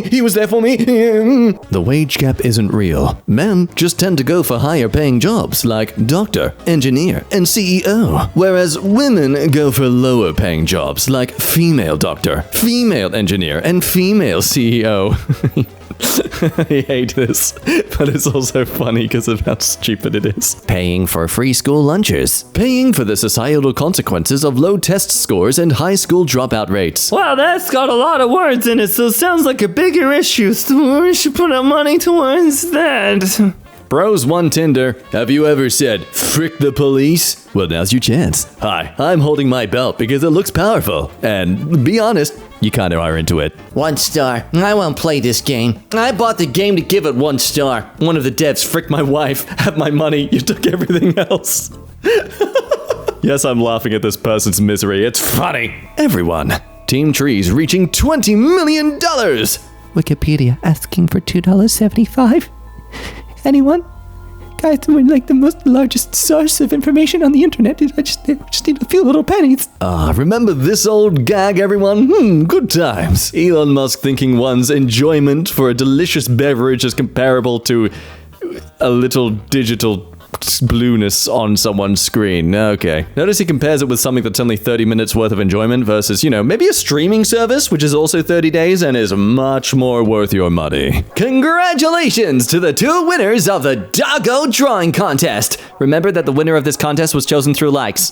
He was there for me. The wage gap isn't real. Men just tend to go for higher paying jobs like doctor, engineer, and CEO, whereas women go for lower paying jobs like female doctor, female engineer, and female CEO. I hate this, but it's also funny because of how stupid it is. Paying for free school lunches. Paying for the societal consequences of low test scores and high school dropout rates. Wow, that's got a lot of words in it, so it sounds like a bigger issue. So we should put our money towards that. Bros won Tinder. Have you ever said, frick the police? Well, now's your chance. Hi, I'm holding my belt because it looks powerful. And be honest, you kind of are into it. 1 star. I won't play this game. I bought the game to give it 1 star. One of the devs fricked my wife. Have my money. You took everything else. Yes, I'm laughing at this person's misery. It's funny. Everyone. Team Trees reaching $20 million. Wikipedia asking for $2.75. Anyone? Guys, we're like the largest source of information on the internet. I just need a few little pennies. Remember this old gag, everyone? Good times. Elon Musk thinking one's enjoyment for a delicious beverage is comparable to a little digital blueness on someone's screen. Okay. Notice he compares it with something that's only 30 minutes worth of enjoyment versus, maybe a streaming service, which is also 30 days and is much more worth your money. Congratulations to the 2 winners of the Doggo Drawing Contest. Remember that the winner of this contest was chosen through likes.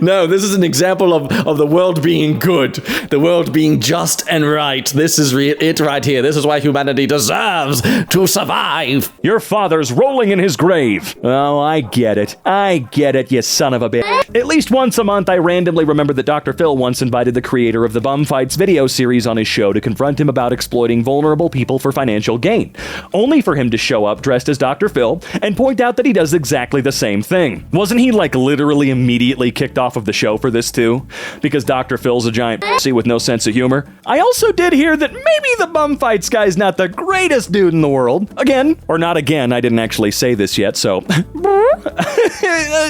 No, this is an example of the world being good, the world being just and right. This is it right here. This is why humanity deserves to survive. Your father's rolling in his grave. Oh, I get it, you son of a bitch. At least once a month, I randomly remember that Dr. Phil once invited the creator of the Bum Fights video series on his show to confront him about exploiting vulnerable people for financial gain, only for him to show up dressed as Dr. Phil and point out that he does exactly the same thing. Wasn't he literally immediately kicked off of the show for this too? Because Dr. Phil's a giant pussy with no sense of humor. I also did hear that maybe the Bum Fights guy's not the greatest dude in the world. Again, or not again, I didn't actually say this yet, so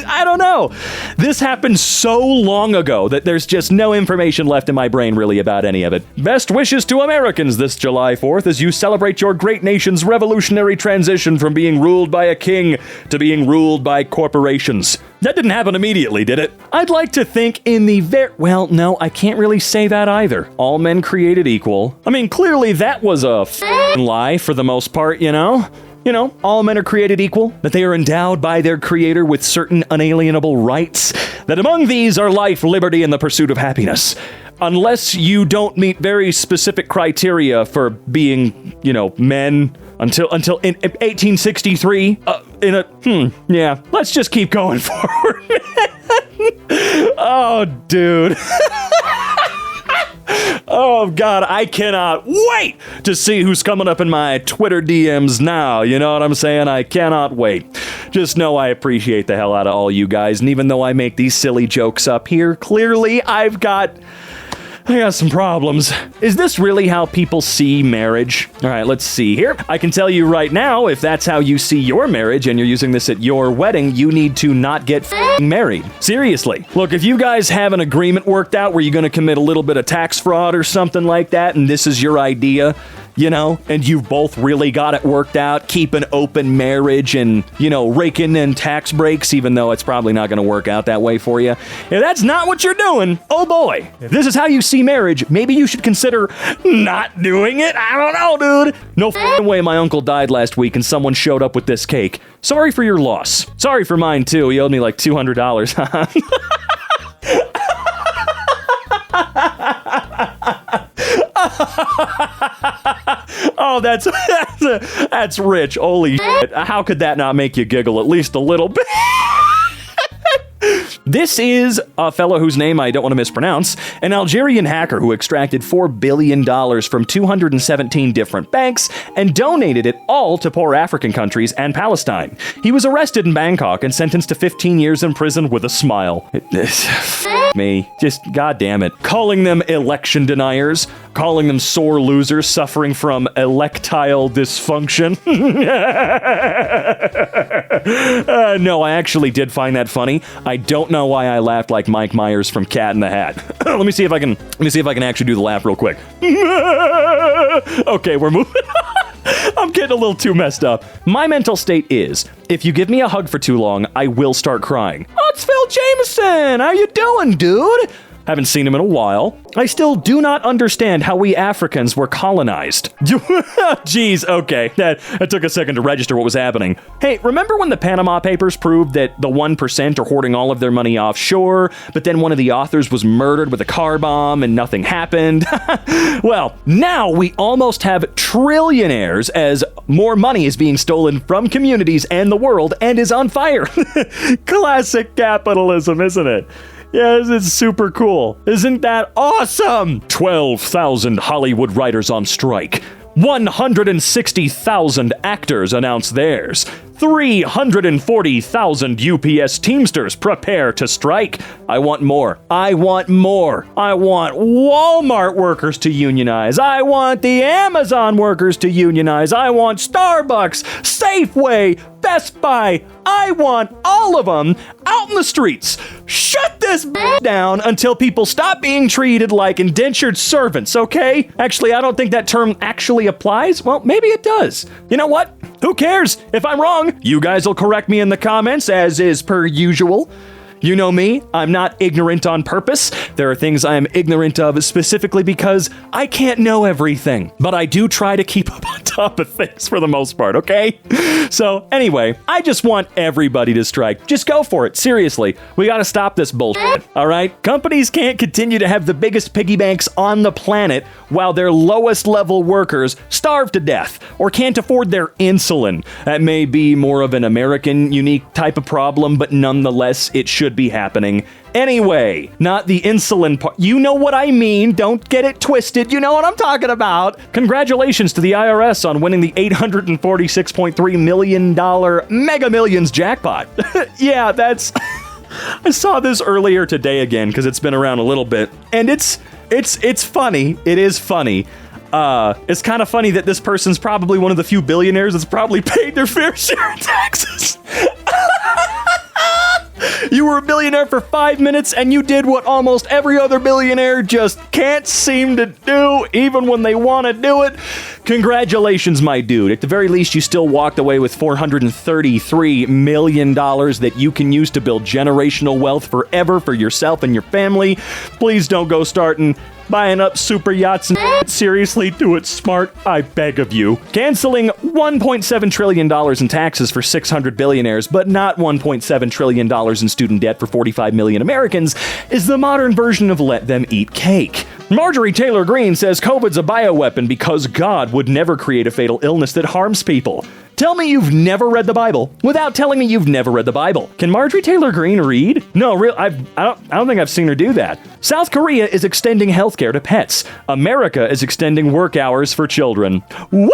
I don't know. This happened so long ago that there's just no information left in my brain really about any of it. Best wishes to Americans this July 4th as you celebrate your great nation's revolutionary transition from being ruled by a king to being ruled by corporations. That didn't happen immediately, did it? I'd like to think in the well, no, I can't really say that either. All men created equal. I mean, clearly that was a lie for the most part, all men are created equal, that they are endowed by their creator with certain unalienable rights, that among these are life, liberty, and the pursuit of happiness. Unless you don't meet very specific criteria for being, men until in 1863, yeah, let's just keep going forward. Oh, dude. Oh, God, I cannot wait to see who's coming up in my Twitter DMs now. You know what I'm saying? I cannot wait. Just know I appreciate the hell out of all you guys. And even though I make these silly jokes up here, clearly I got some problems. Is this really how people see marriage? All right, let's see here. I can tell you right now, if that's how you see your marriage and you're using this at your wedding, you need to not get married. Seriously. Look, if you guys have an agreement worked out where you're going to commit a little bit of tax fraud or something like that, and this is your idea, and you've both really got it worked out, keep an open marriage and, raking in tax breaks, even though it's probably not going to work out that way for you. If that's not what you're doing, oh boy, if this is how you see marriage, maybe you should consider not doing it. I don't know, dude. No way my uncle died last week and someone showed up with this cake. Sorry for your loss. Sorry for mine too. He owed me like $200. Oh, that's rich. Holy shit. How could that not make you giggle at least a little bit? This is a fellow whose name I don't want to mispronounce, an Algerian hacker who extracted $4 billion from 217 different banks and donated it all to poor African countries and Palestine. He was arrested in Bangkok and sentenced to 15 years in prison with a smile. Me. Just, goddamn it. Calling them election deniers, calling them sore losers suffering from electile dysfunction. No, I actually did find that funny. I don't know why I laughed like Mike Myers from Cat in the Hat. Let me see if I can actually do the laugh real quick. Okay, we're moving on. I'm getting a little too messed up. My mental state is, if you give me a hug for too long, I will start crying. Oh, it's Phil Jameson! How you doing, dude? Haven't seen him in a while. I still do not understand how we Africans were colonized. Jeez, okay. That took a second to register what was happening. Hey, remember when the Panama Papers proved that the 1% are hoarding all of their money offshore, but then one of the authors was murdered with a car bomb and nothing happened? Well, now we almost have trillionaires as more money is being stolen from communities and the world and is on fire. Classic capitalism, isn't it? Yes, it's super cool. Isn't that awesome? 12,000 Hollywood writers on strike. 160,000 actors announce theirs. 340,000 UPS Teamsters prepare to strike. I want more. I want more. I want Walmart workers to unionize. I want the Amazon workers to unionize. I want Starbucks, Safeway, Best Buy. I want all of them out in the streets. Shut this down until people stop being treated like indentured servants, okay? Actually, I don't think that term actually applies. Well, maybe it does. You know what? Who cares? If I'm wrong, you guys will correct me in the comments, as is per usual. You know me, I'm not ignorant on purpose. There are things I am ignorant of specifically because I can't know everything. But I do try to keep up on top of things for the most part, okay? So anyway, I just want everybody to strike. Just go for it, seriously. We gotta stop this bullshit, all right? Companies can't continue to have the biggest piggy banks on the planet while their lowest level workers starve to death or can't afford their insulin. That may be more of an American unique type of problem, but nonetheless, it should be happening anyway. Not the insulin part. You know what I mean. Don't get it twisted. You know what I'm talking about. Congratulations to the IRS on winning the $846.3 million Mega Millions jackpot. Yeah, that's... I saw this earlier today again because it's been around a little bit, and it's funny. It is funny. It's kind of funny that this person's probably one of the few billionaires that's probably paid their fair share of taxes. You were a billionaire for 5 minutes and you did what almost every other billionaire just can't seem to do, even when they want to do it. Congratulations, my dude. At the very least, you still walked away with $433 million that you can use to build generational wealth forever for yourself and your family. Please don't go starting buying up super yachts and seriously, do it smart, I beg of you. Canceling $1.7 trillion in taxes for 600 billionaires, but not $1.7 trillion in student debt for 45 million Americans is the modern version of let them eat cake. Marjorie Taylor Greene says COVID's a bioweapon because God would never create a fatal illness that harms people. Tell me you've never read the Bible without telling me you've never read the Bible. Can Marjorie Taylor Greene read? No, I don't think I've seen her do that. South Korea is extending healthcare to pets. America is extending work hours for children. Woo!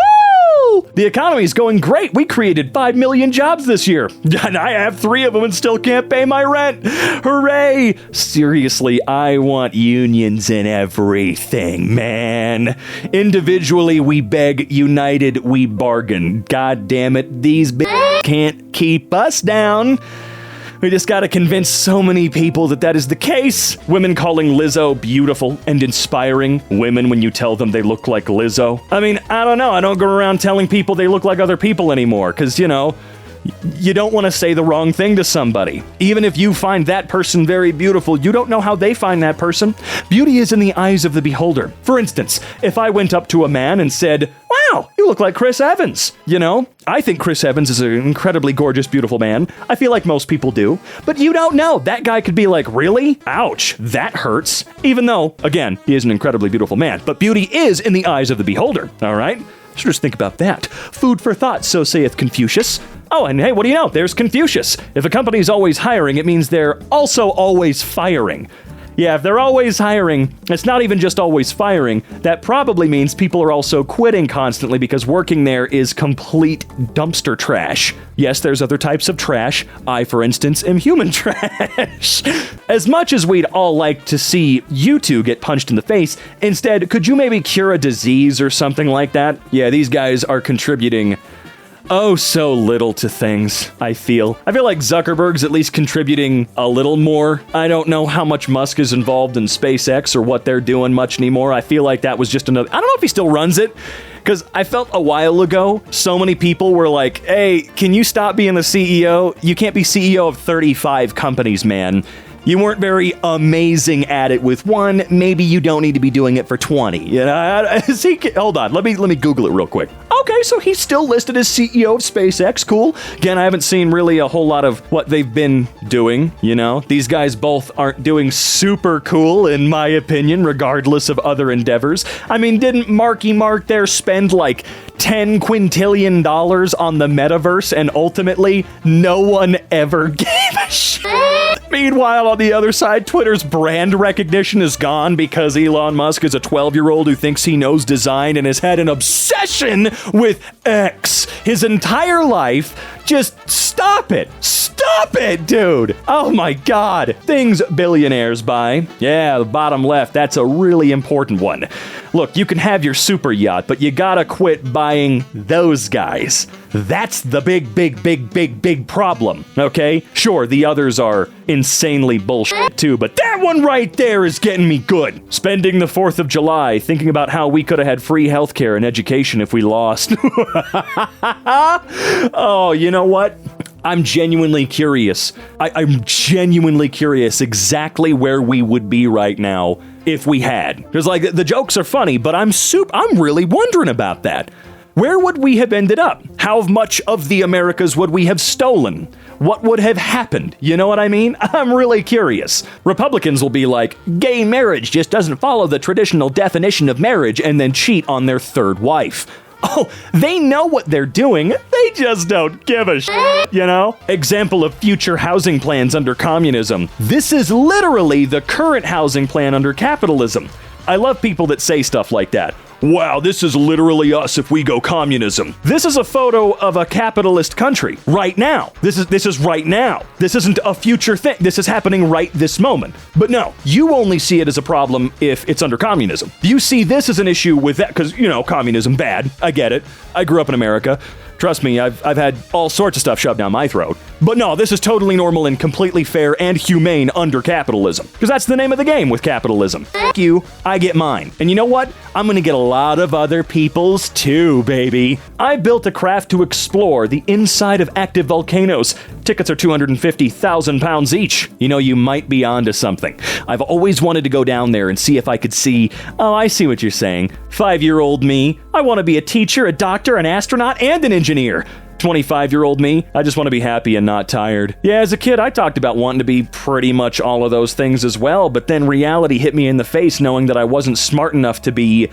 The economy's going great. We created 5 million jobs this year. And I have 3 of them and still can't pay my rent. Hooray! Seriously, I want unions in everything, man. Individually, we beg. United, we bargain. God damn it, these can't keep us down. We just gotta convince so many people that that is the case. Women calling Lizzo beautiful and inspiring. Women when you tell them they look like Lizzo. I mean, I don't know. I don't go around telling people they look like other people anymore. Because, you know, you don't want to say the wrong thing to somebody. Even if you find that person very beautiful, you don't know how they find that person. Beauty is in the eyes of the beholder. For instance, if I went up to a man and said, "Wow, you look like Chris Evans," you know? I think Chris Evans is an incredibly gorgeous, beautiful man. I feel like most people do. But you don't know. That guy could be like, "Really? Ouch, that hurts." Even though, again, he is an incredibly beautiful man. But beauty is in the eyes of the beholder, all right? So just think about that. Food for thought, so saith Confucius. Oh, and hey, what do you know? There's Confucius. If a company's always hiring, it means they're also always firing. Yeah, if they're always hiring, it's not even just always firing. That probably means people are also quitting constantly because working there is complete dumpster trash. Yes, there's other types of trash. I, for instance, am human trash. As much as we'd all like to see you two get punched in the face, instead, could you maybe cure a disease or something like that? Yeah, these guys are contributing oh so little to things, I feel. I feel like Zuckerberg's at least contributing a little more. I don't know how much Musk is involved in SpaceX or what they're doing much anymore. I feel like that was just another... I don't know if he still runs it, because I felt a while ago, so many people were like, "Hey, can you stop being the CEO? You can't be CEO of 35 companies, man. You weren't very amazing at it with one. Maybe you don't need to be doing it for 20. You know, hold on. Let me Google it real quick. Okay, so he's still listed as CEO of SpaceX. Cool. Again, I haven't seen really a whole lot of what they've been doing. You know, these guys both aren't doing super cool, in my opinion, regardless of other endeavors. I mean, didn't Marky Mark there spend like $10 quintillion on the metaverse, and ultimately no one ever gave a shit? Meanwhile, on the other side, Twitter's brand recognition is gone because Elon Musk is a 12-year-old who thinks he knows design and has had an obsession with X his entire life, Just stop it. Stop it, dude. Oh my God. Things billionaires buy. Yeah, the bottom left, that's a really important one. Look, you can have your super yacht, but you gotta quit buying those guys. That's the big problem, okay? Sure, the others are insanely bullshit too, but that one right there is getting me good. Spending the 4th of July thinking about how we could have had free healthcare and education if we lost. Oh, you know what? I'm genuinely curious. I'm genuinely curious exactly where we would be right now if we had. Because, like, the jokes are funny, but I'm really wondering about that. Where would we have ended up? How much of the Americas would we have stolen? What would have happened? You know what I mean? I'm really curious. Republicans will be like, gay marriage just doesn't follow the traditional definition of marriage, and then cheat on their third wife. Oh, they know what they're doing. They just don't give a shit, you know? Example of future housing plans under communism. This is literally the current housing plan under capitalism. I love people that say stuff like that. Wow, this is literally us if we go communism. This is a photo of a capitalist country right now. This is right now. This isn't a future thing. This is happening right this moment. But no, you only see it as a problem if it's under communism. You see this as an issue with that because, you know, communism bad. I get it. I grew up in America. Trust me, I've had all sorts of stuff shoved down my throat. But no, this is totally normal and completely fair and humane under capitalism. Because that's the name of the game with capitalism. F you, I get mine. And you know what? I'm gonna get a lot of other people's too, baby. I built a craft to explore the inside of active volcanoes. Tickets are 250,000 pounds each. You know, you might be onto something. I've always wanted to go down there and see if I could see, oh, I see what you're saying. 5-year-old me, I want to be a teacher, a doctor, an astronaut, and an engineer. 25-year-old me, I just want to be happy and not tired. Yeah, as a kid, I talked about wanting to be pretty much all of those things as well, but then reality hit me in the face knowing that I wasn't smart enough to be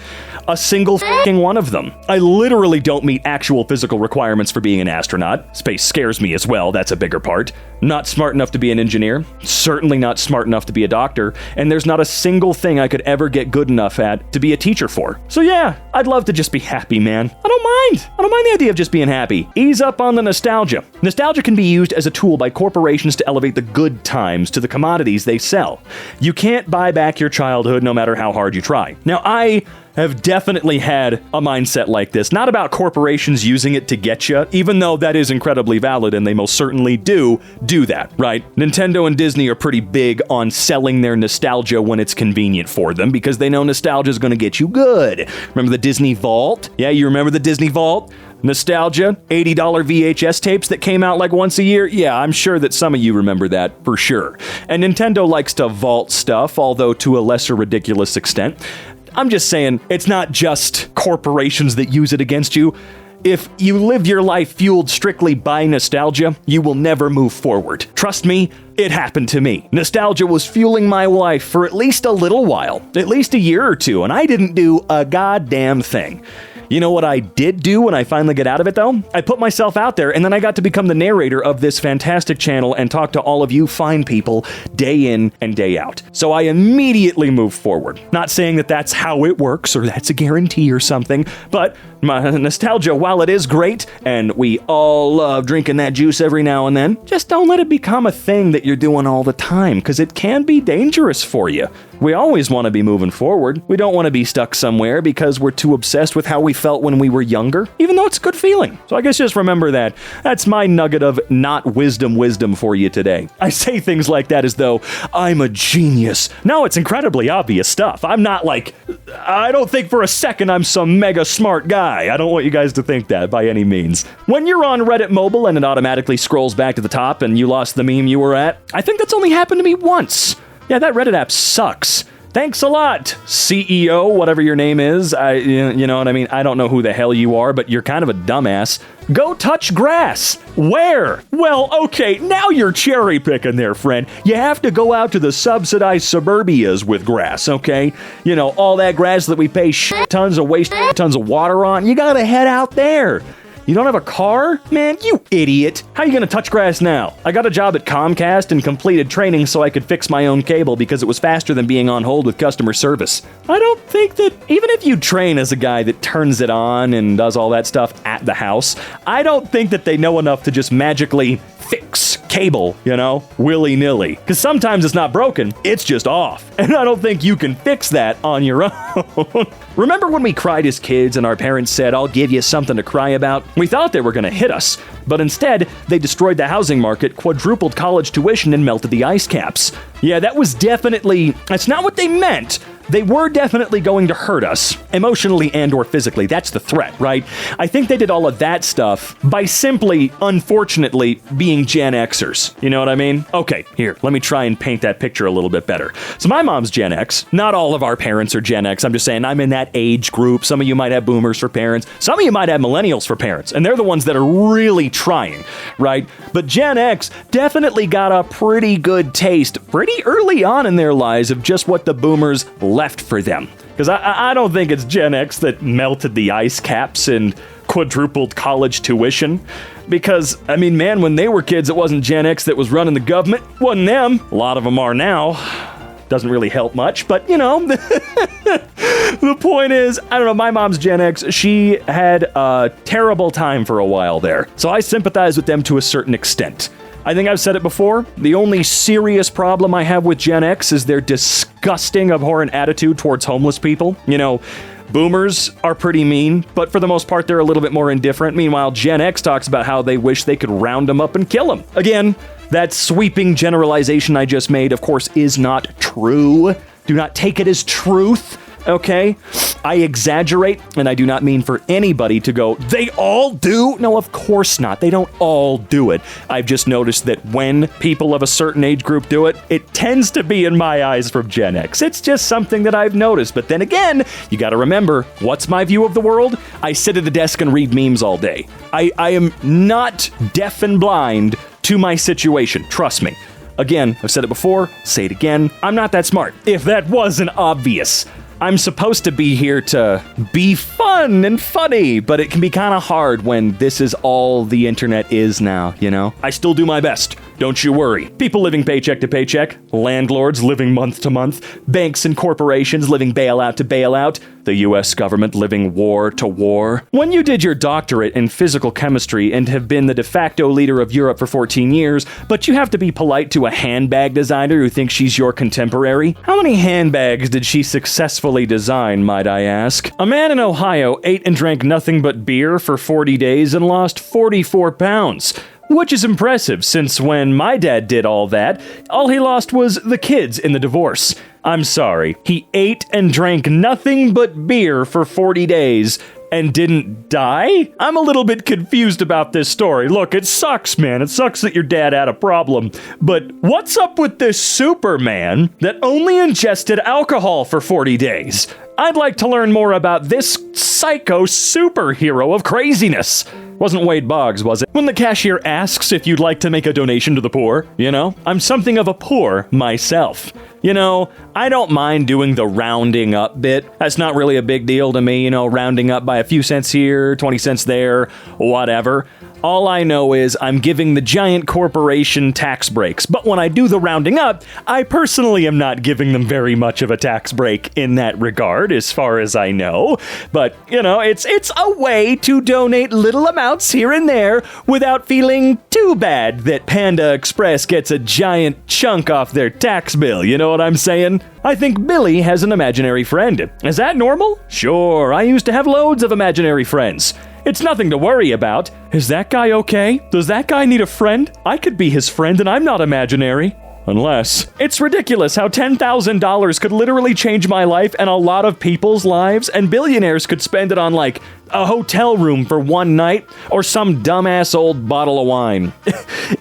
a single f***ing one of them. I literally don't meet actual physical requirements for being an astronaut. Space scares me as well, that's a bigger part. Not smart enough to be an engineer, certainly not smart enough to be a doctor, and there's not a single thing I could ever get good enough at to be a teacher for. So yeah, I'd love to just be happy, man. I don't mind the idea of just being happy. Ease up on the nostalgia. Nostalgia can be used as a tool by corporations to elevate the good times to the commodities they sell. You can't buy back your childhood no matter how hard you try. Now, I have definitely had a mindset like this, not about corporations using it to get you, even though that is incredibly valid and they most certainly do that, right? Nintendo and Disney are pretty big on selling their nostalgia when it's convenient for them because they know nostalgia is going to get you good. Remember the Disney Vault? Yeah, you remember the Disney Vault? Nostalgia, $80 VHS tapes that came out like once a year? Yeah, I'm sure that some of you remember that for sure. And Nintendo likes to vault stuff, although to a lesser ridiculous extent. I'm just saying, it's not just corporations that use it against you. If you live your life fueled strictly by nostalgia, you will never move forward. Trust me, it happened to me. Nostalgia was fueling my life for at least a little while, at least a year or two, and I didn't do a goddamn thing. You know what I did do when I finally get out of it, though? I put myself out there, and then I got to become the narrator of this fantastic channel and talk to all of you fine people day in and day out. So I immediately moved forward. Not saying that that's how it works or that's a guarantee or something, but my nostalgia, while it is great, and we all love drinking that juice every now and then, just don't let it become a thing that you're doing all the time, because it can be dangerous for you. We always want to be moving forward. We don't want to be stuck somewhere because we're too obsessed with how we felt when we were younger, even though it's a good feeling. So I guess just remember that. That's my nugget of not wisdom for you today. I say things like that as though I'm a genius. No, it's incredibly obvious stuff. I'm not like, I don't think for a second I'm some mega smart guy. I don't want you guys to think that by any means. When you're on Reddit Mobile and it automatically scrolls back to the top and you lost the meme you were at, I think that's only happened to me once. Yeah, that Reddit app sucks. Thanks a lot, CEO, whatever your name is. You know what I mean? I don't know who the hell you are, but you're kind of a dumbass. Go touch grass. Where? Well, okay, now you're cherry picking there, friend. You have to go out to the subsidized suburbias with grass, okay? You know, all that grass that we pay tons of waste, tons of water on. You gotta head out there. You don't have a car? Man, you idiot. How you gonna touch grass now? I got a job at Comcast and completed training so I could fix my own cable because it was faster than being on hold with customer service. I don't think that even if you train as a guy that turns it on and does all that stuff at the house, I don't think that they know enough to just magically fix cable, willy-nilly. Because sometimes it's not broken, it's just off. And I don't think you can fix that on your own. Remember when we cried as kids and our parents said, "I'll give you something to cry about"? We thought they were going to hit us. But instead, they destroyed the housing market, quadrupled college tuition, and melted the ice caps. Yeah, that's not what they meant. They were definitely going to hurt us, emotionally and or physically. That's the threat, right? I think they did all of that stuff by simply, unfortunately, being Gen Xers. You know what I mean? Okay, here, let me try and paint that picture a little bit better. So my mom's Gen X. Not all of our parents are Gen X. I'm just saying I'm in that age group. Some of you might have boomers for parents. Some of you might have millennials for parents. And they're the ones that are really trying, right? But Gen X definitely got a pretty good taste pretty early on in their lives of just what the boomers left for them. Because I don't think it's Gen X that melted the ice caps and quadrupled college tuition. Because, man, when they were kids, it wasn't Gen X that was running the government. It wasn't them. A lot of them are now. Doesn't really help much, but, the point is, I don't know, my mom's Gen X. She had a terrible time for a while there. So I sympathize with them to a certain extent. I think I've said it before. The only serious problem I have with Gen X is their disgusting, abhorrent attitude towards homeless people. Boomers are pretty mean, but for the most part, they're a little bit more indifferent. Meanwhile, Gen X talks about how they wish they could round them up and kill them. Again, that sweeping generalization I just made, of course, is not true. Do not take it as truth. Okay? I exaggerate, and I do not mean for anybody to go, "They all do?" No, of course not. They don't all do it. I've just noticed that when people of a certain age group do it, it tends to be, in my eyes, from Gen X. It's just something that I've noticed. But then again, you gotta remember, what's my view of the world? I sit at a desk and read memes all day. I am not deaf and blind to my situation. Trust me. Again, I've said it before, say it again. I'm not that smart. If that wasn't obvious. I'm supposed to be here to be fun and funny, but it can be kind of hard when this is all the internet is now, I still do my best. Don't you worry. People living paycheck to paycheck, landlords living month to month, banks and corporations living bailout to bailout, the US government living war to war. When you did your doctorate in physical chemistry and have been the de facto leader of Europe for 14 years, but you have to be polite to a handbag designer who thinks she's your contemporary, how many handbags did she successfully design, might I ask? A man in Ohio ate and drank nothing but beer for 40 days and lost 44 pounds. Which is impressive, since when my dad did all that, all he lost was the kids in the divorce. I'm sorry, he ate and drank nothing but beer for 40 days and didn't die? I'm a little bit confused about this story. Look, it sucks, man. It sucks that your dad had a problem. But what's up with this Superman that only ingested alcohol for 40 days? I'd like to learn more about this psycho superhero of craziness. Wasn't Wade Boggs, was it? When the cashier asks if you'd like to make a donation to the poor, I'm something of a poor myself. I don't mind doing the rounding up bit. That's not really a big deal to me, rounding up by a few cents here, 20 cents there, whatever. All I know is I'm giving the giant corporation tax breaks. But when I do the rounding up, I personally am not giving them very much of a tax break in that regard, as far as I know. But, it's a way to donate little amounts here and there without feeling too bad that Panda Express gets a giant chunk off their tax bill. You know what I'm saying? I think Billy has an imaginary friend. Is that normal? Sure, I used to have loads of imaginary friends. It's nothing to worry about. Is that guy okay? Does that guy need a friend? I could be his friend and I'm not imaginary. Unless. It's ridiculous how $10,000 could literally change my life and a lot of people's lives, and billionaires could spend it on, like, a hotel room for one night or some dumbass old bottle of wine.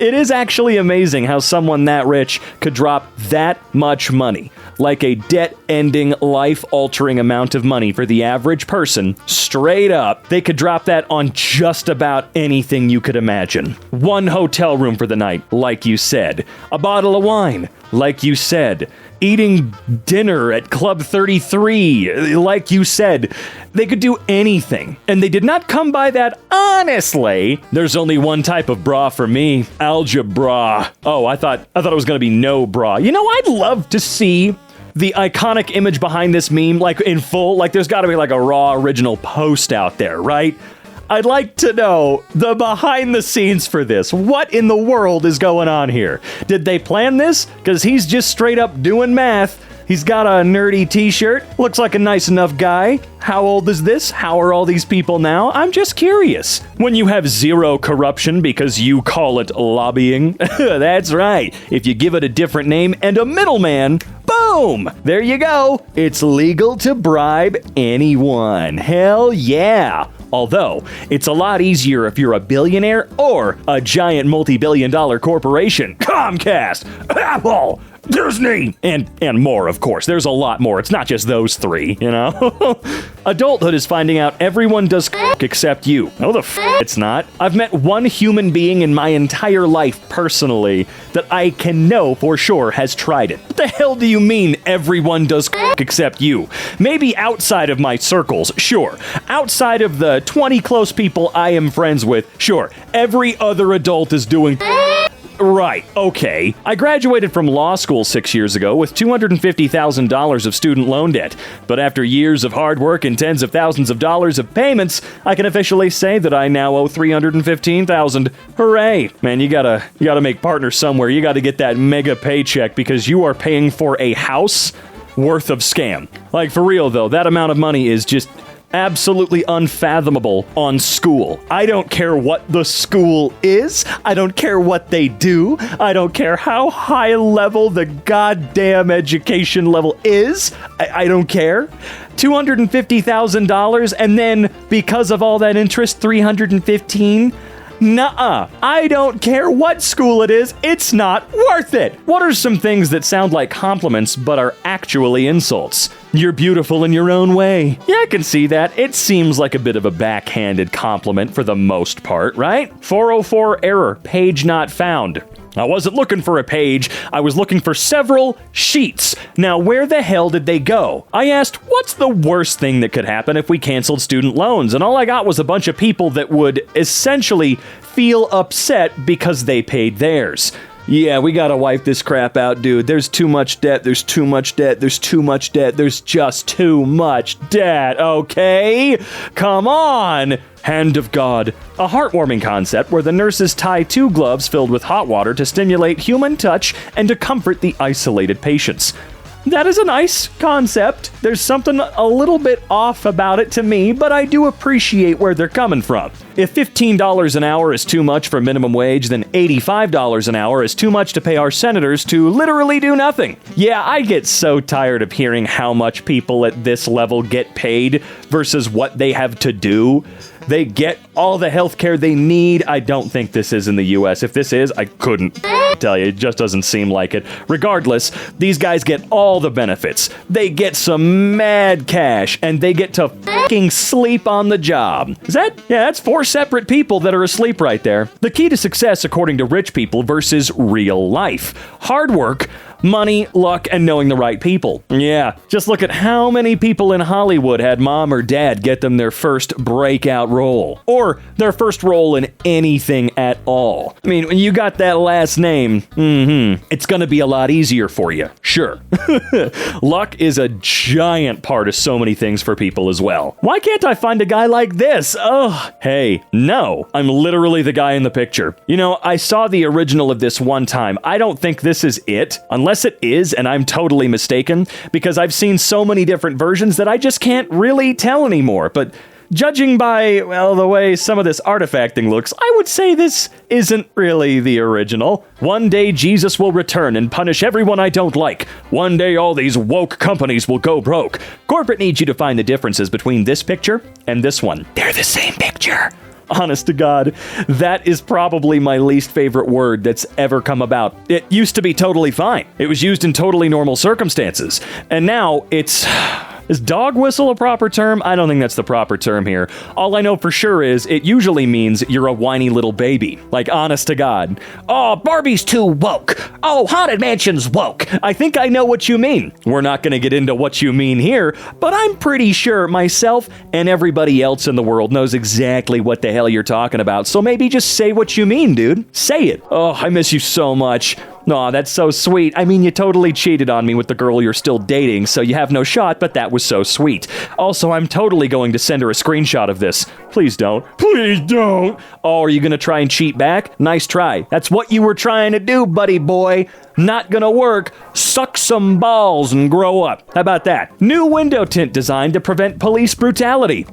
It is actually amazing how someone that rich could drop that much money like a debt-ending, life-altering amount of money for the average person, straight up, they could drop that on just about anything you could imagine. One hotel room for the night, like you said. A bottle of wine, like you said. Eating dinner at Club 33, like you said. They could do anything. And they did not come by that honestly. There's only one type of bra for me. Algebra. Oh, I thought it was going to be no bra. You know, I'd love to see the iconic image behind this meme, like in full. Like there's got to be like a raw original post out there, right? I'd like to know the behind the scenes for this. What in the world is going on here? Did they plan this? Because he's just straight up doing math. He's got a nerdy t-shirt. Looks like a nice enough guy. How old is this? How are all these people now? I'm just curious. When you have zero corruption because you call it lobbying. That's right. If you give it a different name and a middleman, boom! There you go. It's legal to bribe anyone. Hell yeah. Although, it's a lot easier if you're a billionaire or a giant multi-billion-dollar corporation. Comcast, Apple, Disney, and more, of course. There's a lot more. It's not just those three, you know? Adulthood is finding out everyone does except you. No, it's not. I've met one human being in my entire life personally that I can know for sure has tried it. What the hell do you mean everyone does except you? Maybe outside of my circles, sure. Outside of the 20 close people I am friends with, sure. Every other adult is doing right, okay. I graduated from law school 6 years ago with $250,000 of student loan debt. But after years of hard work and tens of thousands of dollars of payments, I can officially say that I now owe $315,000. Hooray! Man, you gotta make partners somewhere. You gotta get that mega paycheck because you are paying for a house worth of scam. Like, for real though, that amount of money is just absolutely unfathomable on school. I don't care what the school is. I don't care what they do. I don't care how high level the goddamn education level is. I don't care. $250,000 and then because of all that interest, $315,000. Nuh-uh. I don't care what school it is, it's not worth it. What are some things that sound like compliments but are actually insults? You're beautiful in your own way. Yeah, I can see that. It seems like a bit of a backhanded compliment for the most part, right? 404 error, page not found. I wasn't looking for a page, I was looking for several sheets. Now, where the hell did they go? I asked, what's the worst thing that could happen if we canceled student loans? And all I got was a bunch of people that would essentially feel upset because they paid theirs. Yeah, we gotta wipe this crap out, dude. There's too much debt, there's too much debt, there's too much debt, there's just too much debt, okay? Come on! Hand of God. A heartwarming concept where the nurses tie 2 gloves filled with hot water to stimulate human touch and to comfort the isolated patients. That is a nice concept. There's something a little bit off about it to me, but I do appreciate where they're coming from. If $15 an hour is too much for minimum wage, then $85 an hour is too much to pay our senators to literally do nothing. Yeah, I get so tired of hearing how much people at this level get paid versus what they have to do. They get all the healthcare they need. I don't think this is in the US. If this is, I couldn't tell you. It just doesn't seem like it. Regardless, these guys get all the benefits. They get some mad cash, and they get to fucking sleep on the job. That's 4 separate people that are asleep right there. The key to success, according to rich people versus real life. Hard work, money, luck, and knowing the right people. Yeah, just look at how many people in Hollywood had mom or dad get them their first breakout role. Or their first role in anything at all. I mean, when you got that last name, it's gonna be a lot easier for you. Sure. Luck is a giant part of so many things for people as well. Why can't I find a guy like this? Oh, hey, no. I'm literally the guy in the picture. You know, I saw the original of this one time. I don't think this is it. Unless it is, and I'm totally mistaken, because I've seen so many different versions that I just can't really tell anymore. But judging by, well, the way some of this artifacting looks, I would say this isn't really the original. One day Jesus will return and punish everyone I don't like. One day all these woke companies will go broke. Corporate needs you to find the differences between this picture and this one. They're the same picture. Honest to God, that is probably my least favorite word that's ever come about. It used to be totally fine. It was used in totally normal circumstances. And now it's... Is dog whistle a proper term? I don't think that's the proper term here. All I know for sure is it usually means you're a whiny little baby. Like, honest to God. Oh, Barbie's too woke. Oh, Haunted Mansion's woke. I think I know what you mean. We're not going to get into what you mean here, but I'm pretty sure myself and everybody else in the world knows exactly what the hell you're talking about. So maybe just say what you mean, dude. Say it. Oh, I miss you so much. Aw, that's so sweet. I mean, you totally cheated on me with the girl you're still dating, so you have no shot, but that was so sweet. Also, I'm totally going to send her a screenshot of this. Please don't. Please don't. Oh, are you going to try and cheat back? Nice try. That's what you were trying to do, buddy boy. Not gonna work. Suck some balls and grow up. How about that? New window tint designed to prevent police brutality.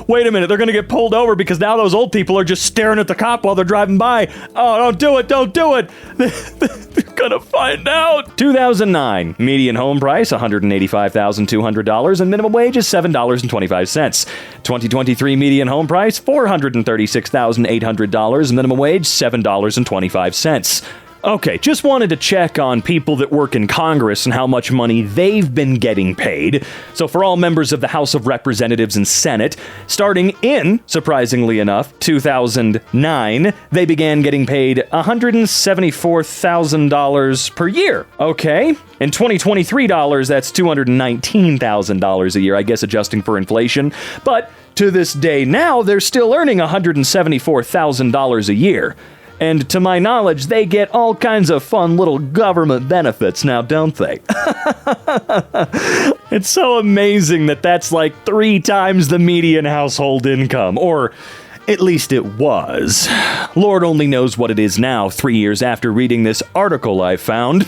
Wait a minute, they're gonna get pulled over because now those old people are just staring at the cop while they're driving by. Oh, don't do it, don't do it. They're gonna find out. 2009, median home price $185,200 and minimum wage is $7.25. 2023 median home price $436,800 and minimum wage $7.25. Okay, just wanted to check on people that work in Congress and how much money they've been getting paid. So for all members of the House of Representatives and Senate, starting in, surprisingly enough, 2009, they began getting paid $174,000 per year. Okay, in 2023 dollars, that's $219,000 a year, I guess adjusting for inflation. But to this day now, they're still earning $174,000 a year. And to my knowledge, they get all kinds of fun little government benefits now, don't they? It's so amazing that that's like 3 times the median household income, or at least it was. Lord only knows what it is now, 3 years after reading this article I found.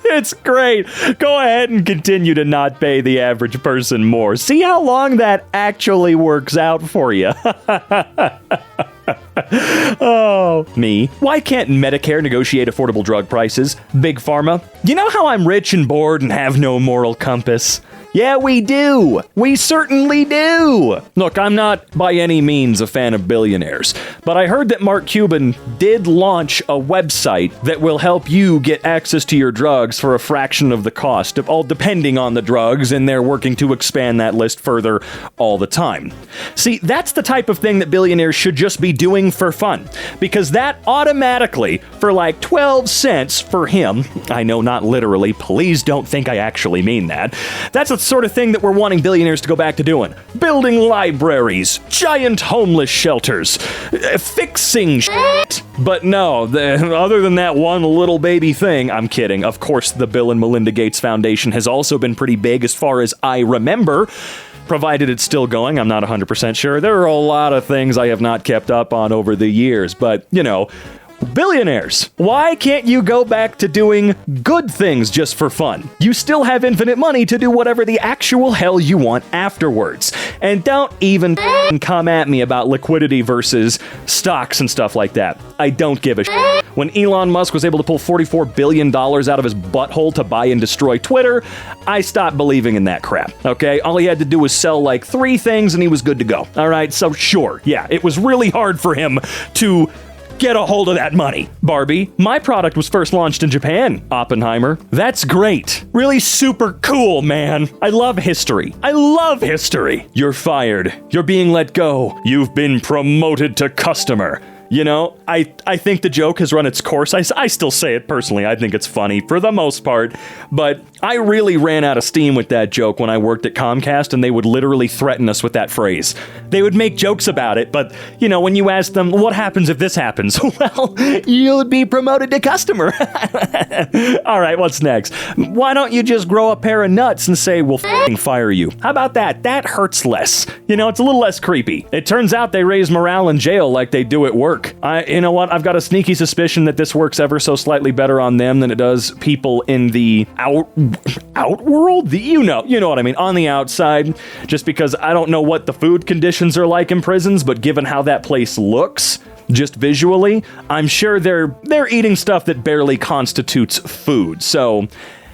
It's great. Go ahead and continue to not pay the average person more. See how long that actually works out for you. Oh, me. Why can't Medicare negotiate affordable drug prices? Big Pharma. You know how I'm rich and bored and have no moral compass? Yeah, we do. We certainly do. Look, I'm not by any means a fan of billionaires, but I heard that Mark Cuban did launch a website that will help you get access to your drugs for a fraction of the cost, all depending on the drugs, and they're working to expand that list further all the time. See, that's the type of thing that billionaires should just be doing for fun, because that automatically, for like 12 cents for him, I know not literally, please don't think I actually mean that, that's the sort of thing that we're wanting billionaires to go back to doing. Building libraries, giant homeless shelters, fixing shit. But no, other than that one little baby thing, I'm kidding. Of course, the Bill and Melinda Gates Foundation has also been pretty big as far as I remember. Provided it's still going, I'm not 100% sure. There are a lot of things I have not kept up on over the years, but, you know, billionaires, why can't you go back to doing good things just for fun? You still have infinite money to do whatever the actual hell you want afterwards. And don't even come at me about liquidity versus stocks and stuff like that. I don't give a shit. When Elon Musk was able to pull $44 billion out of his butthole to buy and destroy Twitter, I stopped believing in that crap, okay? All he had to do was sell like 3 things and he was good to go. All right, so sure, yeah, it was really hard for him to get a hold of that money. Barbie, my product was first launched in Japan. Oppenheimer, that's great. Really super cool, man. I love history. I love history. You're fired. You're being let go. You've been promoted to customer. You know, I think the joke has run its course. I still say it personally. I think it's funny for the most part. But I really ran out of steam with that joke when I worked at Comcast, and they would literally threaten us with that phrase. They would make jokes about it, but, you know, when you ask them, what happens if this happens? Well, you'll be promoted to customer. All right, what's next? Why don't you just grow a pair of nuts and say, we'll f***ing fire you? How about that? That hurts less. You know, it's a little less creepy. It turns out they raise morale in jail like they do at work. You know what? I've got a sneaky suspicion that this works ever so slightly better on them than it does people in the outworld? You know what I mean, on the outside, just because I don't know what the food conditions are like in prisons, but given how that place looks, just visually, I'm sure they're eating stuff that barely constitutes food. So